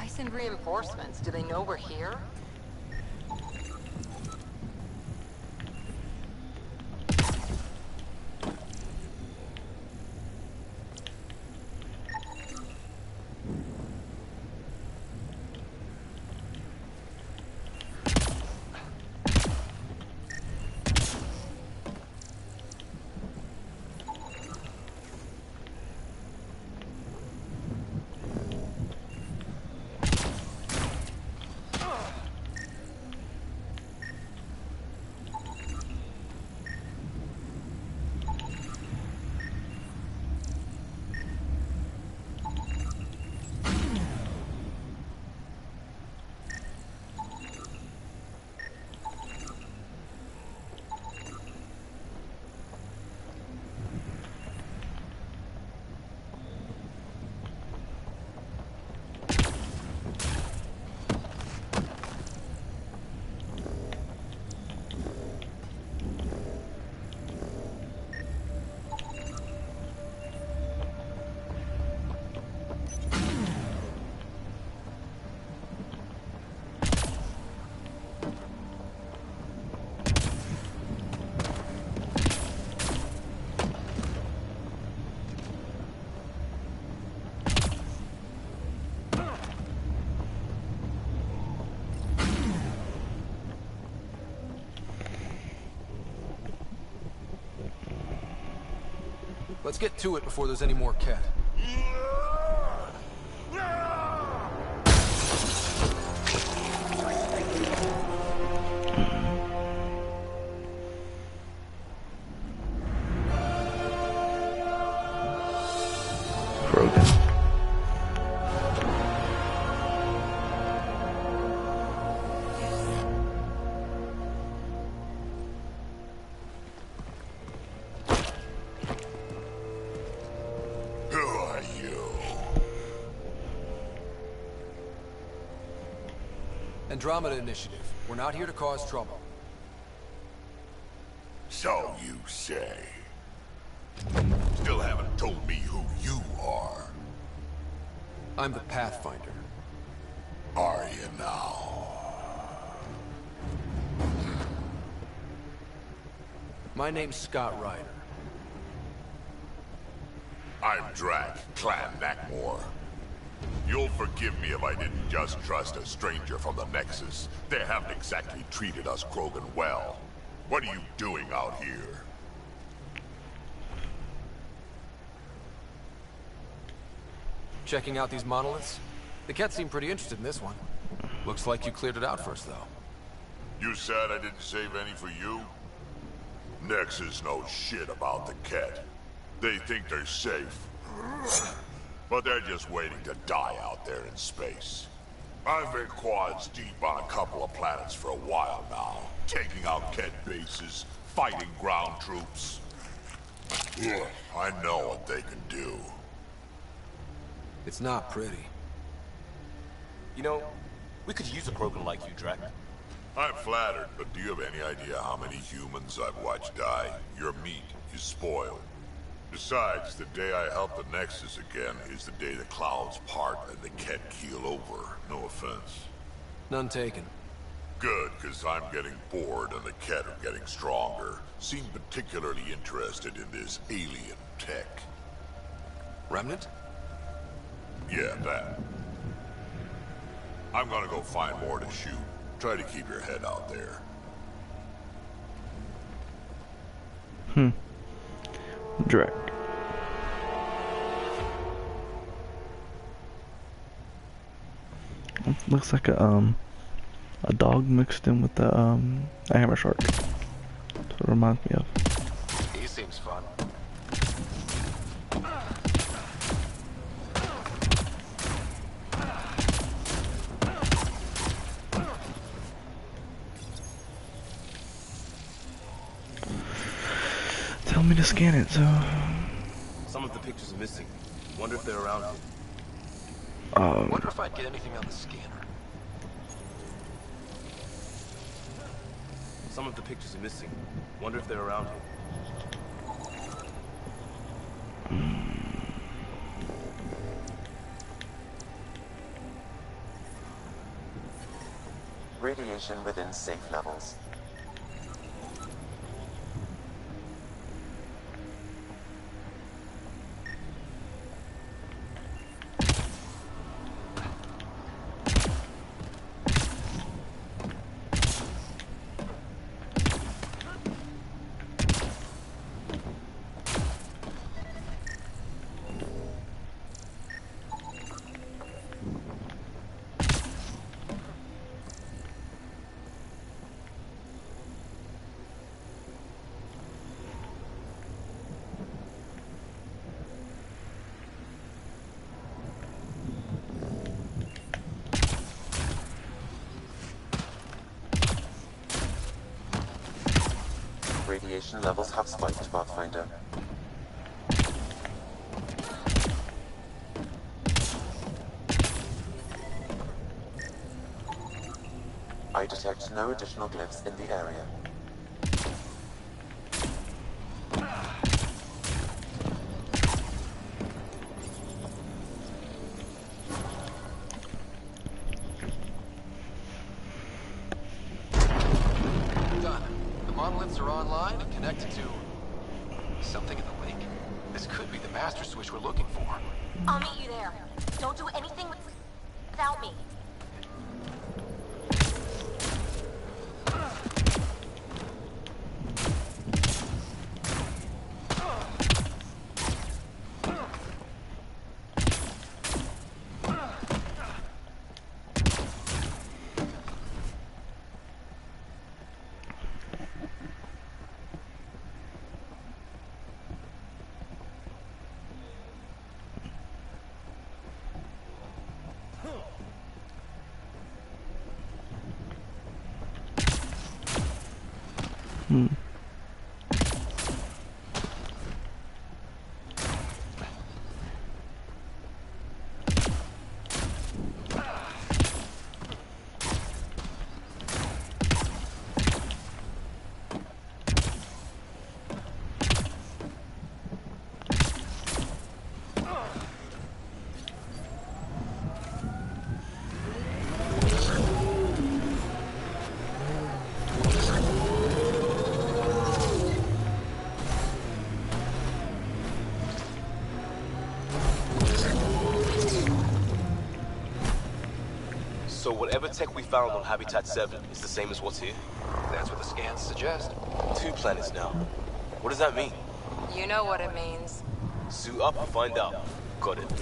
Send reinforcements. Do they know we're here? Let's get to it before there's any more cat. Krogan. Andromeda Initiative. We're not here to cause trouble. So you say? Still haven't told me who you are. I'm the Pathfinder. Are you now? My name's Scott Ryder. I'm Drac, Clan Nakmor. You'll forgive me if I didn't just trust a stranger from the Nexus. They haven't exactly treated us Krogan well. What are you doing out here? Checking out these monoliths? The Ket seemed pretty interested in this one. Looks like you cleared it out first, though. You said I didn't save any for you? Nexus knows shit about the Ket. They think they're safe. But they're just waiting to die out there in space. I've been quads deep on a couple of planets for a while now, taking out Ket bases, fighting ground troops. Yeah, I know what they can do. It's not pretty. You know, we could use a Krogan like you, Drac. I'm flattered, but do you have any idea how many humans I've watched die? Your meat is spoiled. Besides, the day I help the Nexus again is the day the clouds part and the Ket keel over. No offense. None taken. Good, because I'm getting bored and the Ket are getting stronger. Seem particularly interested in this alien tech. Remnant? Yeah, that. I'm gonna go find more to shoot. Try to keep your head out there. Drac. Looks like a dog mixed in with a hammer shark. That's what it reminds me of. He seems fun. Tell me to scan it, so... Some of the pictures are missing. Wonder if they're around here. Wonder if I'd get anything on the scanner. Some of the pictures are missing. Wonder if they're around here. Radiation within safe levels. Radiation levels have spiked, Pathfinder. I detect no additional glyphs in the area. Done. The monoliths are online and connected to something in the lake. This could be the master switch we're looking for. I'll meet you there. Don't do anything without me. So whatever tech we found on Habitat 7 is the same as what's here? That's what the scans suggest. 2 planets now. What does that mean? You know what it means. Suit up and find out. Got it. I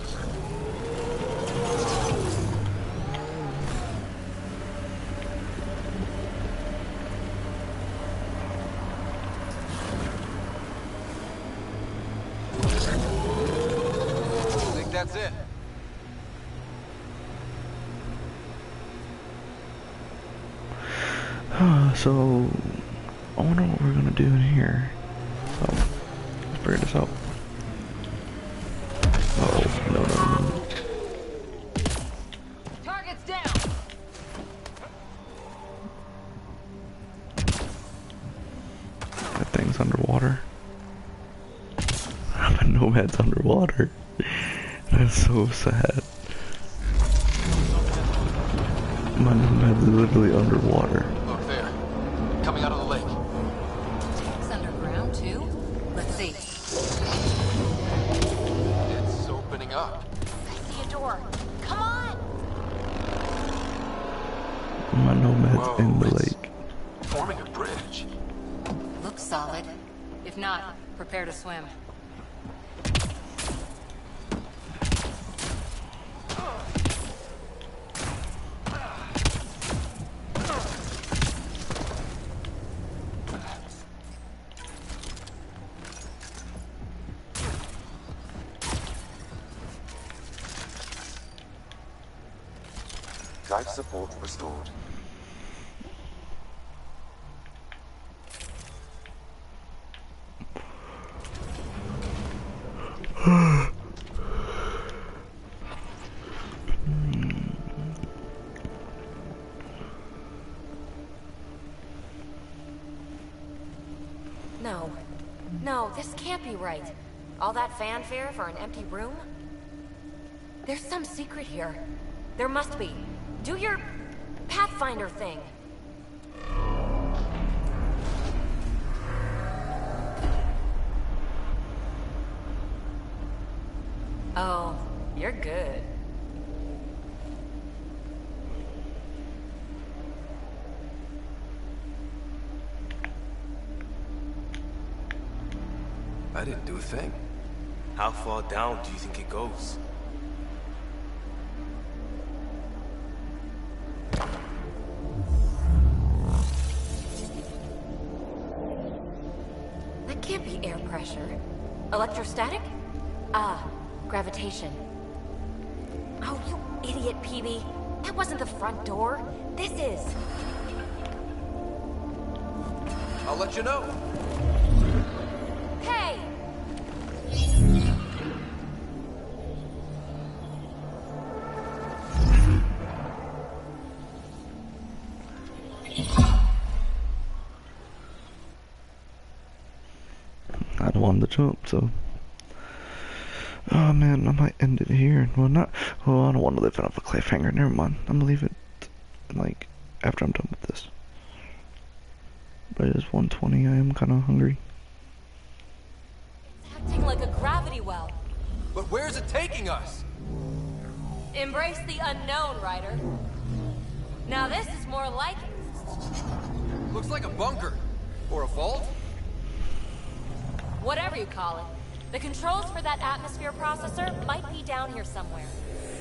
think that's it. So, I wonder what we're gonna do in here. So, let's figure this out. Oh, no. Target's down. That thing's underwater. My Nomad's underwater. That's so sad. My Nomad's literally underwater. Look there. Coming out of the lake. It's underground too. Let's see. It's opening up. I see a door. Come on! My Nomad's in the lake. Forming a bridge. Looks solid. If not, prepare to swim. Life support restored. No. No, this can't be right. All that fanfare for an empty room? There's some secret here. There must be. Do your Pathfinder thing. Oh, you're good. I didn't do a thing. How far down do you think it goes? That can't be air pressure. Electrostatic? Ah, gravitation. Oh, you idiot, PB. That wasn't the front door. This is. I'll let you know. Hey! I don't want to jump, so. Oh man, I might end it here. Well, not. Oh, I don't want to leave it off a cliffhanger. Never mind. I'm gonna leave it, like, after I'm done with this. But it is 1:20. I am kind of hungry. Acting like a gravity well. But where's it taking us? Embrace the unknown, Ryder. Now this is more like it. Looks like a bunker. Or a vault? Whatever you call it. The controls for that atmosphere processor might be down here somewhere.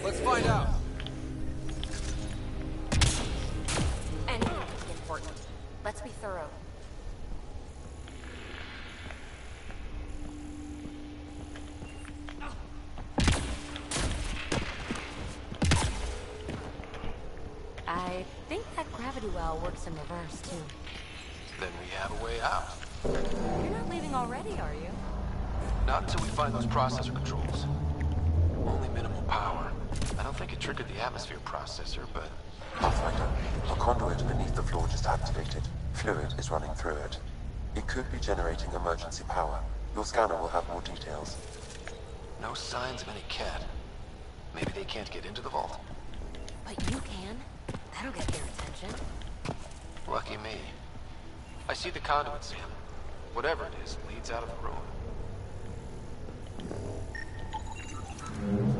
Let's find out. Anything could be important. Let's be thorough. I think that gravity well works in reverse, too. Then we have a way out. You're not leaving already, are you? Not until we find those processor controls. Only minimal power. I don't think it triggered the atmosphere processor, but... Pathfinder, a conduit beneath the floor just activated. Fluid is running through it. It could be generating emergency power. Your scanner will have more details. No signs of any cat. Maybe they can't get into the vault. But you can. That'll get their attention. Lucky me. I see the conduit, Sam. Whatever it is, leads out of the room.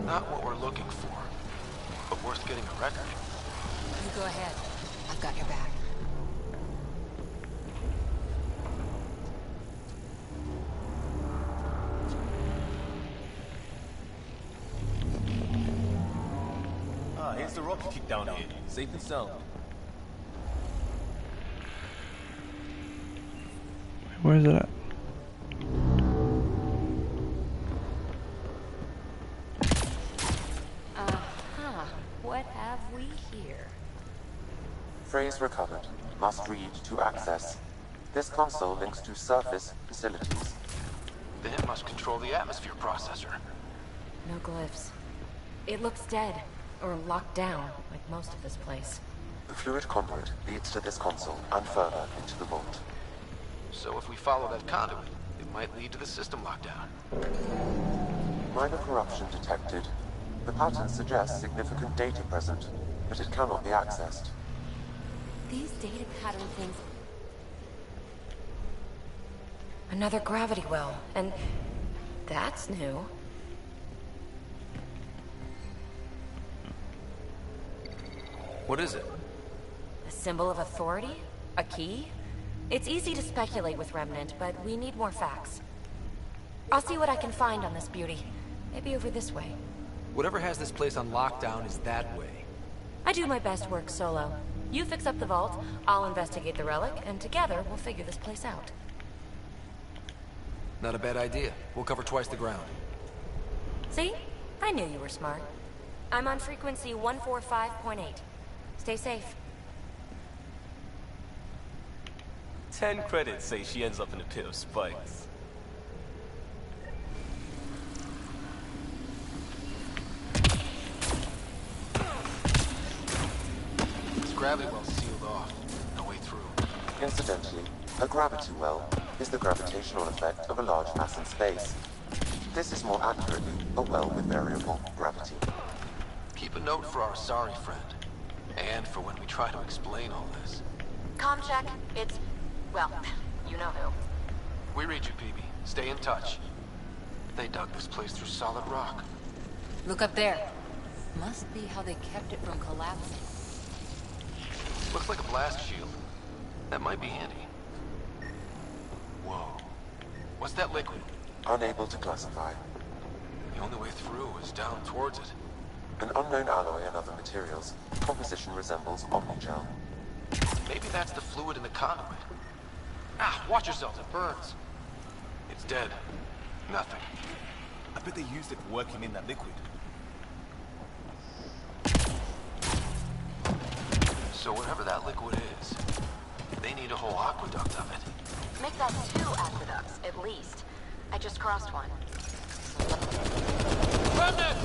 Not what we're looking for, but worth getting a record. Go ahead. I've got your back. Ah, here's the rocket kick down here. Safe and sound. Where is it at? What have we here? Phrase recovered. Must read to access. This console links to surface facilities. Then it must control the atmosphere processor. No glyphs. It looks dead, or locked down, like most of this place. The fluid conduit leads to this console and further into the vault. So if we follow that conduit, it might lead to the system lockdown. Minor corruption detected. The pattern suggests significant data present, but it cannot be accessed. These data pattern things... Another gravity well, and... that's new. What is it? A symbol of authority? A key? It's easy to speculate with Remnant, but we need more facts. I'll see what I can find on this beauty. Maybe over this way. Whatever has this place on lockdown is that way. I do my best work solo. You fix up the vault, I'll investigate the relic, and together we'll figure this place out. Not a bad idea. We'll cover twice the ground. See? I knew you were smart. I'm on frequency 145.8. Stay safe. 10 credits say she ends up in a pit of spikes. Gravity well's sealed off. No way through. Incidentally, a gravity well is the gravitational effect of a large mass in space. This is more accurately a well with variable gravity. Keep a note for our sorry friend. And for when we try to explain all this. Comm check. It's... well, you know who. We read you, PB. Stay in touch. They dug this place through solid rock. Look up there. Must be how they kept it from collapsing. Looks like a blast shield. That might be handy. Whoa. What's that liquid? Unable to classify. The only way through is down towards it. An unknown alloy and other materials. Composition resembles omnigel. Maybe that's the fluid in the conduit. Ah, watch yourselves, it burns. It's dead. Nothing. I bet they used it for working in that liquid. So whatever that liquid is, they need a whole aqueduct of it. Make that 2 aqueducts, at least. I just crossed one. Remnant!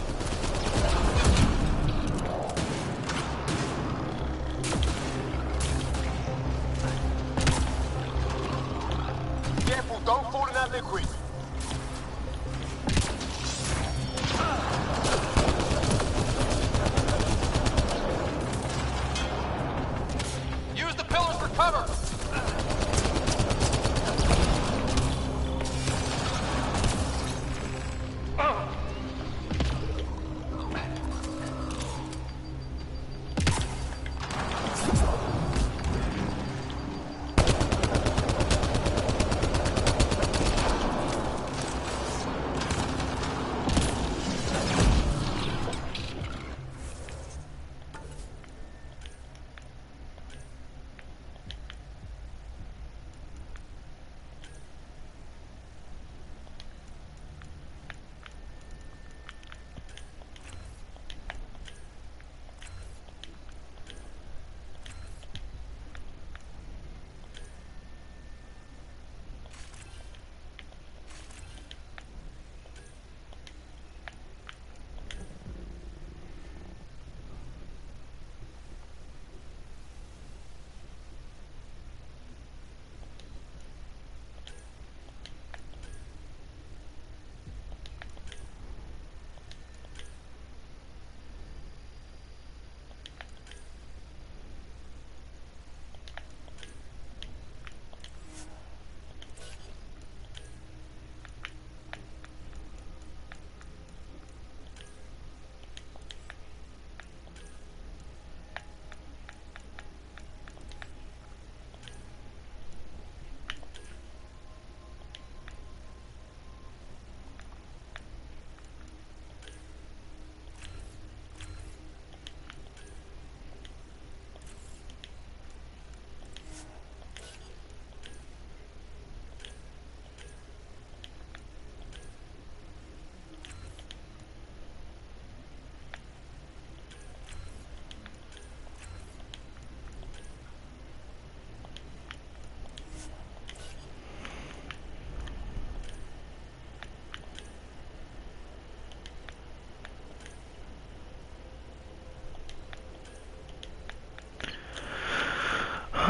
Careful, don't fall in that liquid! Use the pillars for cover!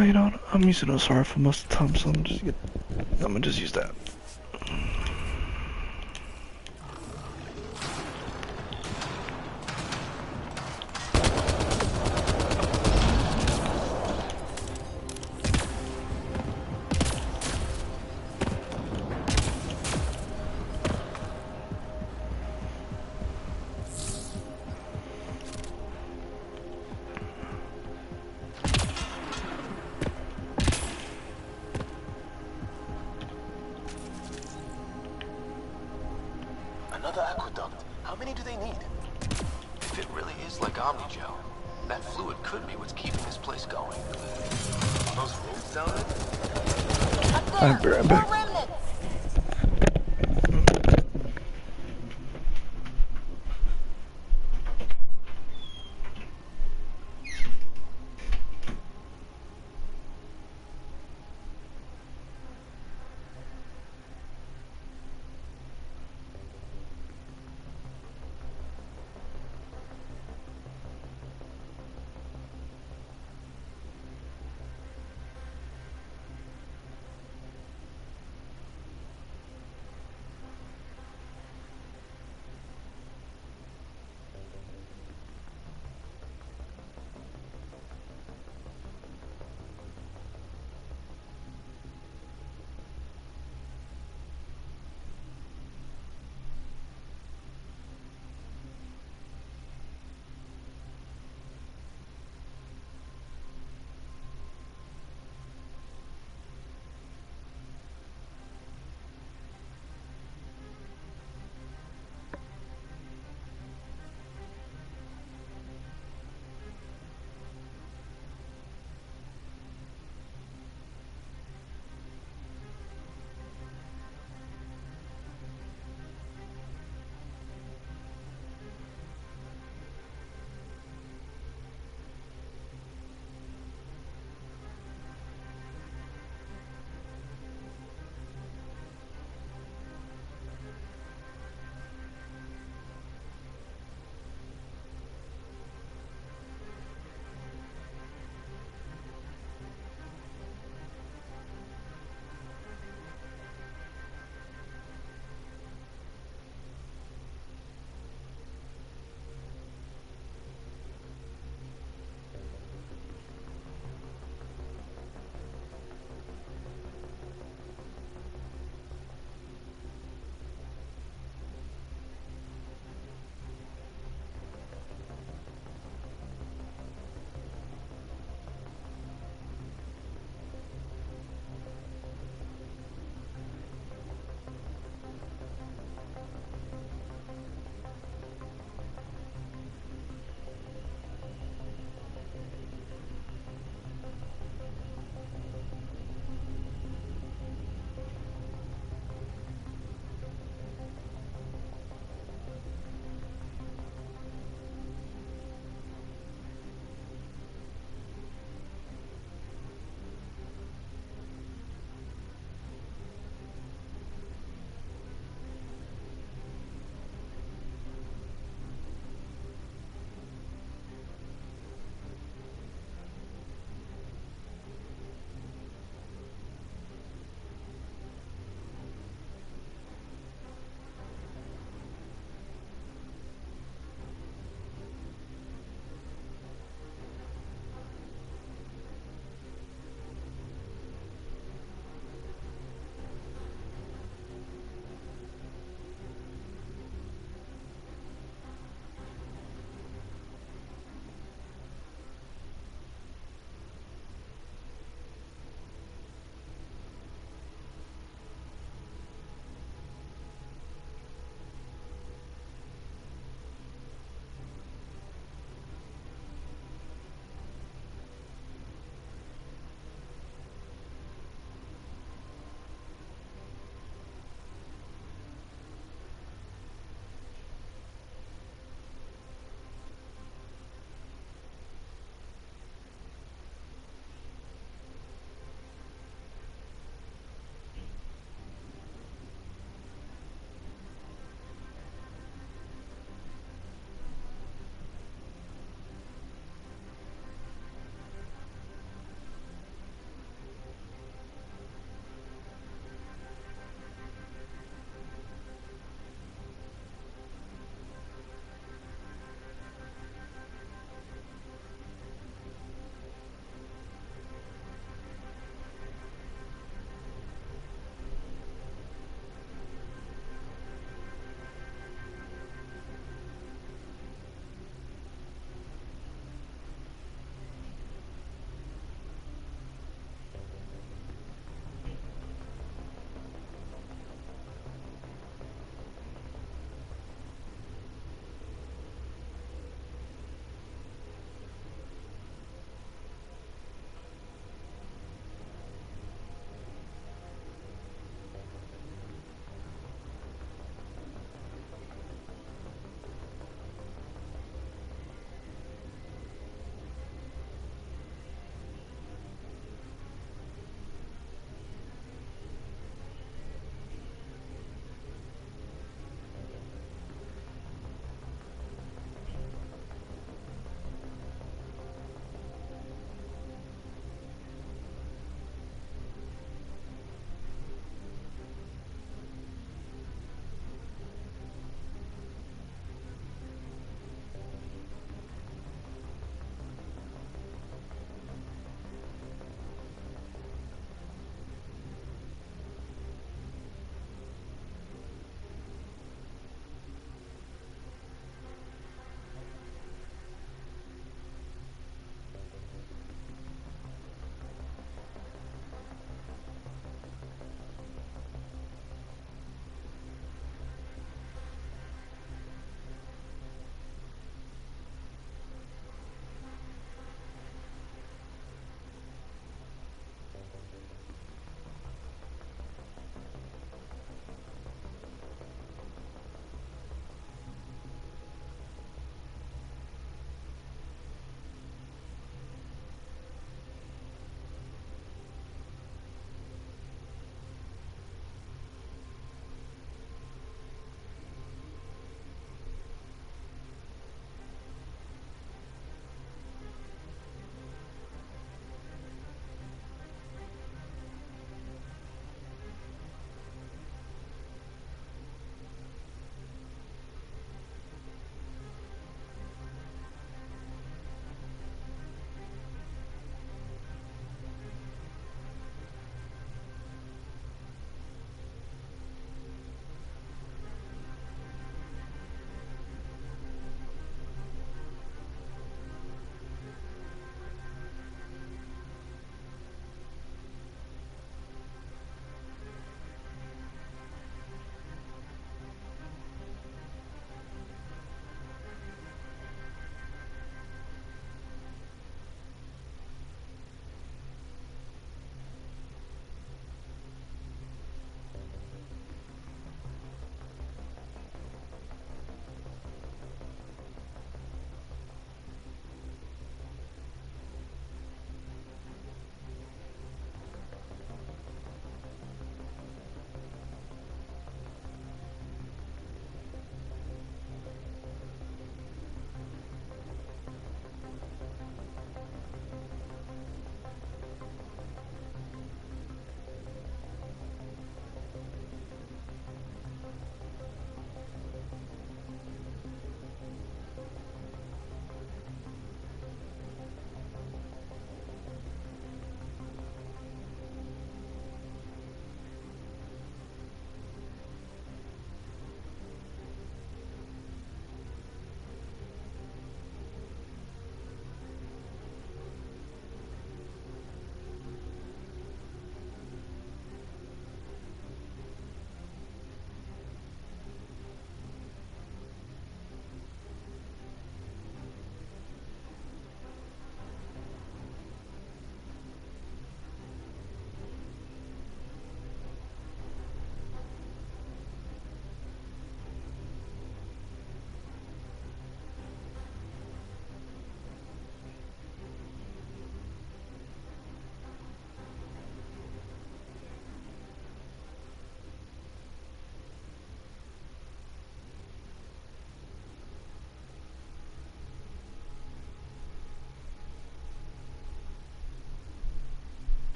Oh, you know what? I'm using Osara for most of the time, so I'm gonna just use that. Another aqueduct? How many do they need? If it really is like Omnigel, that fluid could be what's keeping this place going. Those roads down there? I'll be right back.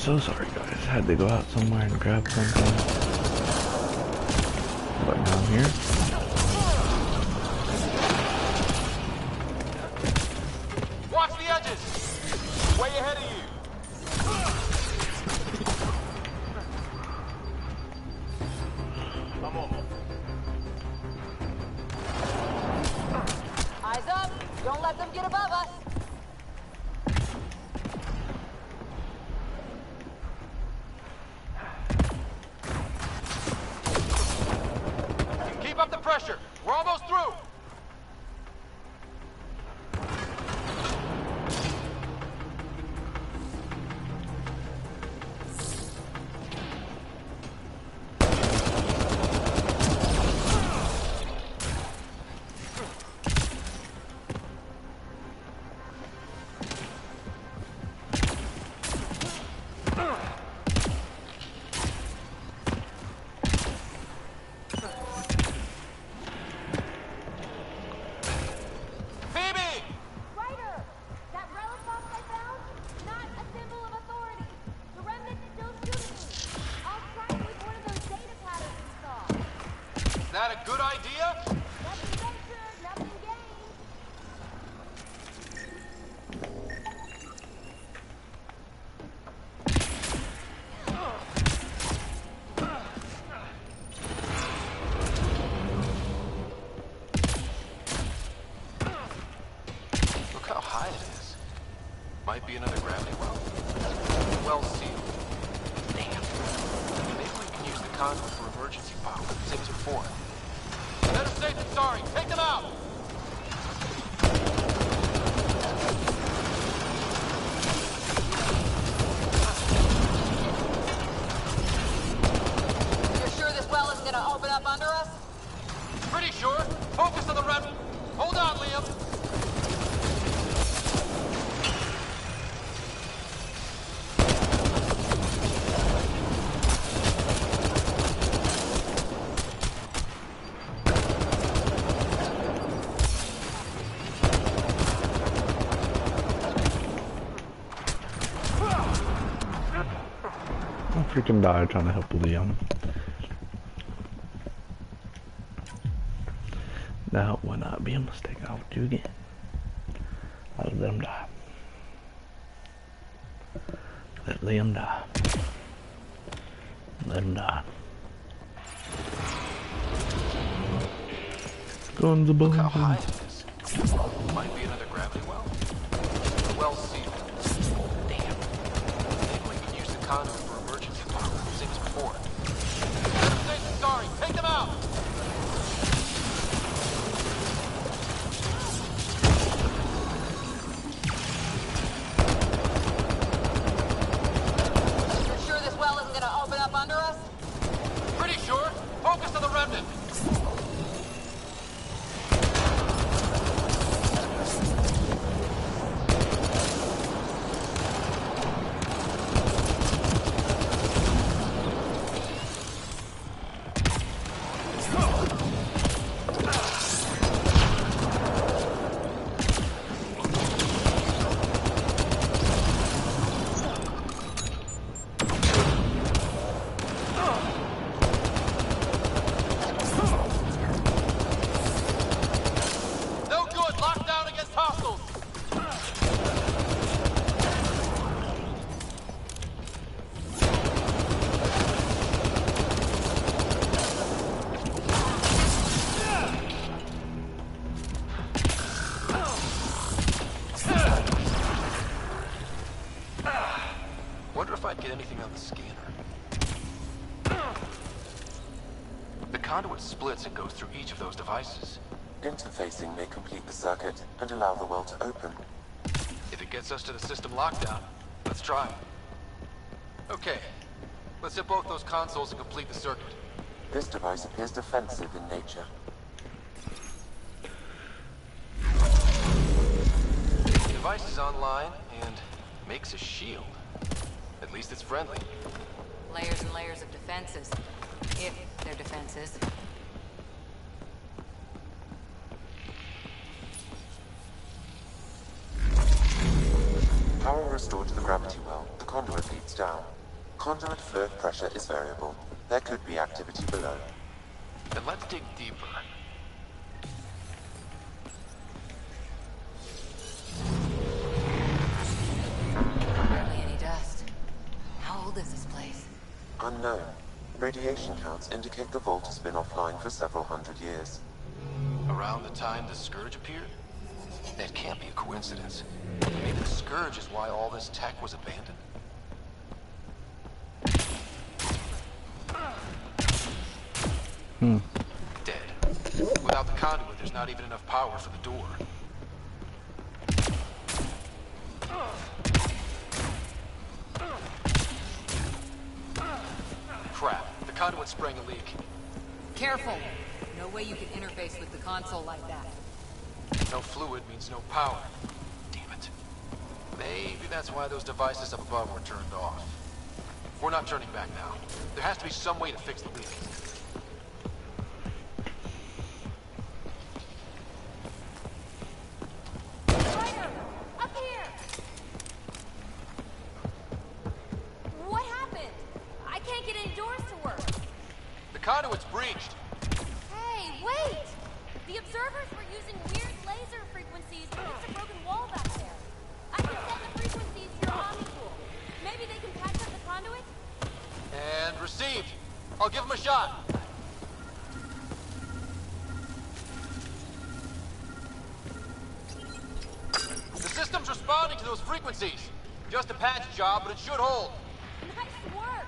So sorry guys, had to go out somewhere and grab something. But now I'm here. Watch the edges! Way ahead of you! I'm on. Eyes up! Don't let them get above us! Keep up the pressure! We're almost through! Is that a good idea? Look how high it is. Might be another gravity well. Well sealed. Damn. Maybe we can use the conduit for emergency power. Same as before. Better safe than sorry. Take them out! You're sure this well isn't gonna open up under us? Pretty sure. Focus on the remnant. Hold on, Liam. I freaking died trying to help Liam. That would not be a mistake I would do again. I would let him die. Let Liam die. Let him die. Guns above. Look how high it is. Might be another gravity well. Well sealed. Damn. Maybe we can use the conduit for emergency power. Same as before. Better safe than sorry. Take them out! You're sure this well isn't gonna open up under us? Pretty sure. Focus on the remnant. No good. Locked down against hostiles. Wonder if I'd get anything on the scanner. The conduit splits and goes through each of those devices. Interfacing may complete the circuit and allow the well to open. If it gets us to the system lockdown, let's try. Okay, let's hit both those consoles and complete the circuit. This device appears defensive in nature. The device is online and makes a shield. At least it's friendly. Layers and layers of defenses. If they're defenses. Power restored to the gravity well. The conduit leads down. conduit fluid pressure is variable. There could be activity below. Then let's dig deeper. Barely any dust. How old is this place? Unknown. Radiation counts indicate the vault has been offline for several hundred years. Around the time the Scourge appeared? That can't be a coincidence. Maybe the Scourge is why all this tech was abandoned. Dead. Without the conduit, there's not even enough power for the door. Crap. The conduit's spraying a leak. Careful! No way you can interface with the console like that. No fluid means no power. Damn it. Maybe that's why those devices up above were turned off. We're not turning back now. There has to be some way to fix the leak. Ryder! Up here! What happened? I can't get any doors to work. The conduit's breached. Hey, wait! The observers were using weird laser frequencies to fix a broken wall back there. I can set the frequencies to your Omni tool. Maybe they can patch up the conduit? And received. I'll give him a shot. The system's responding to those frequencies. Just a patch job, but it should hold. Nice work!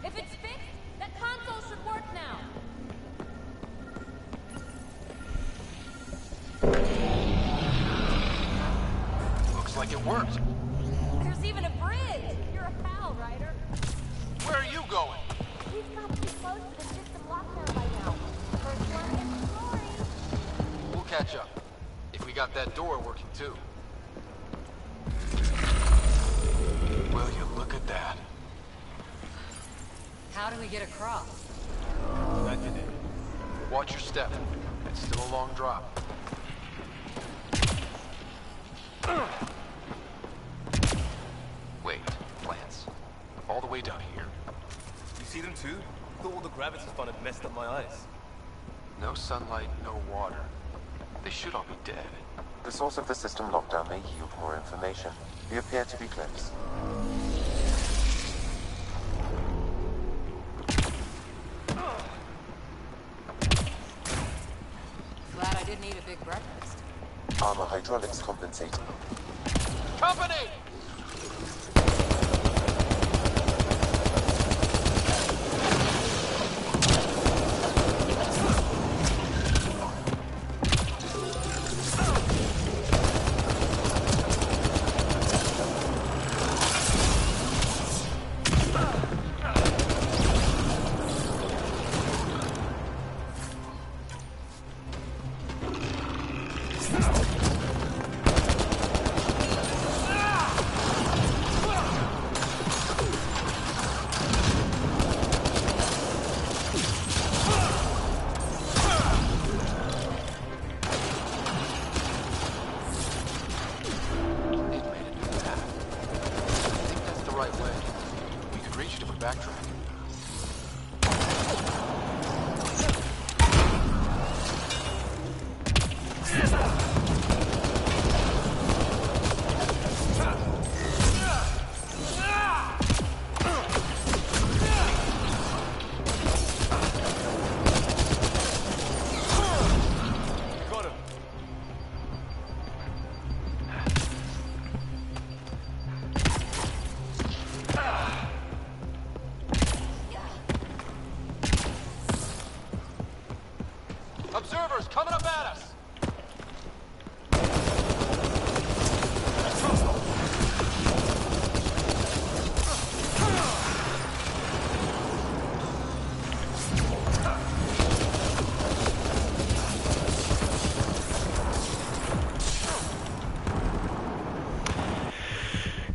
If it's fixed, that console should work now. Looks like it worked. There's even a bridge! You're a pal, Ryder. Where are you going? We've got to be close to the system lockdown by now. First one in the story. We'll catch up. If we got that door working too. Will you look at that? How do we get across? Watch your step. It's still a long drop. Wait, plants. All the way down here. You see them too? Thought all the gravity fun had messed up my eyes. No sunlight, no water. They should all be dead. The source of the system lockdown may yield more information. We appear to be close. Glad I didn't eat a big breakfast. Armor hydraulics compensating. Company! Observers coming up at us!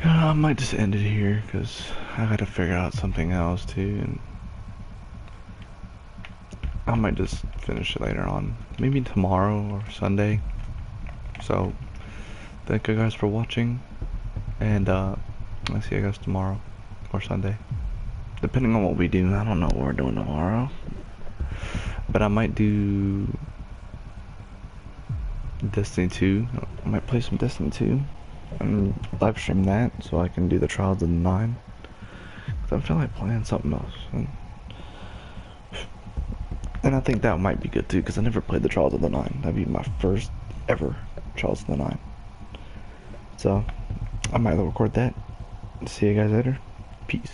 I might just end it here because I gotta figure out something else too, and I might just finish it later on, maybe tomorrow or Sunday. So thank you guys for watching, and I'll see you guys tomorrow. or Sunday. Depending on what we do. I don't know what we're doing tomorrow. But I might do Destiny 2. I might play some Destiny 2 and live stream that so I can do the Trials of the 9. Cause I feel like playing something else. And I think that might be good too, because I never played the Trials of the 9. That'd be my first ever Trials of the 9. So, I might record that. See you guys later. Peace.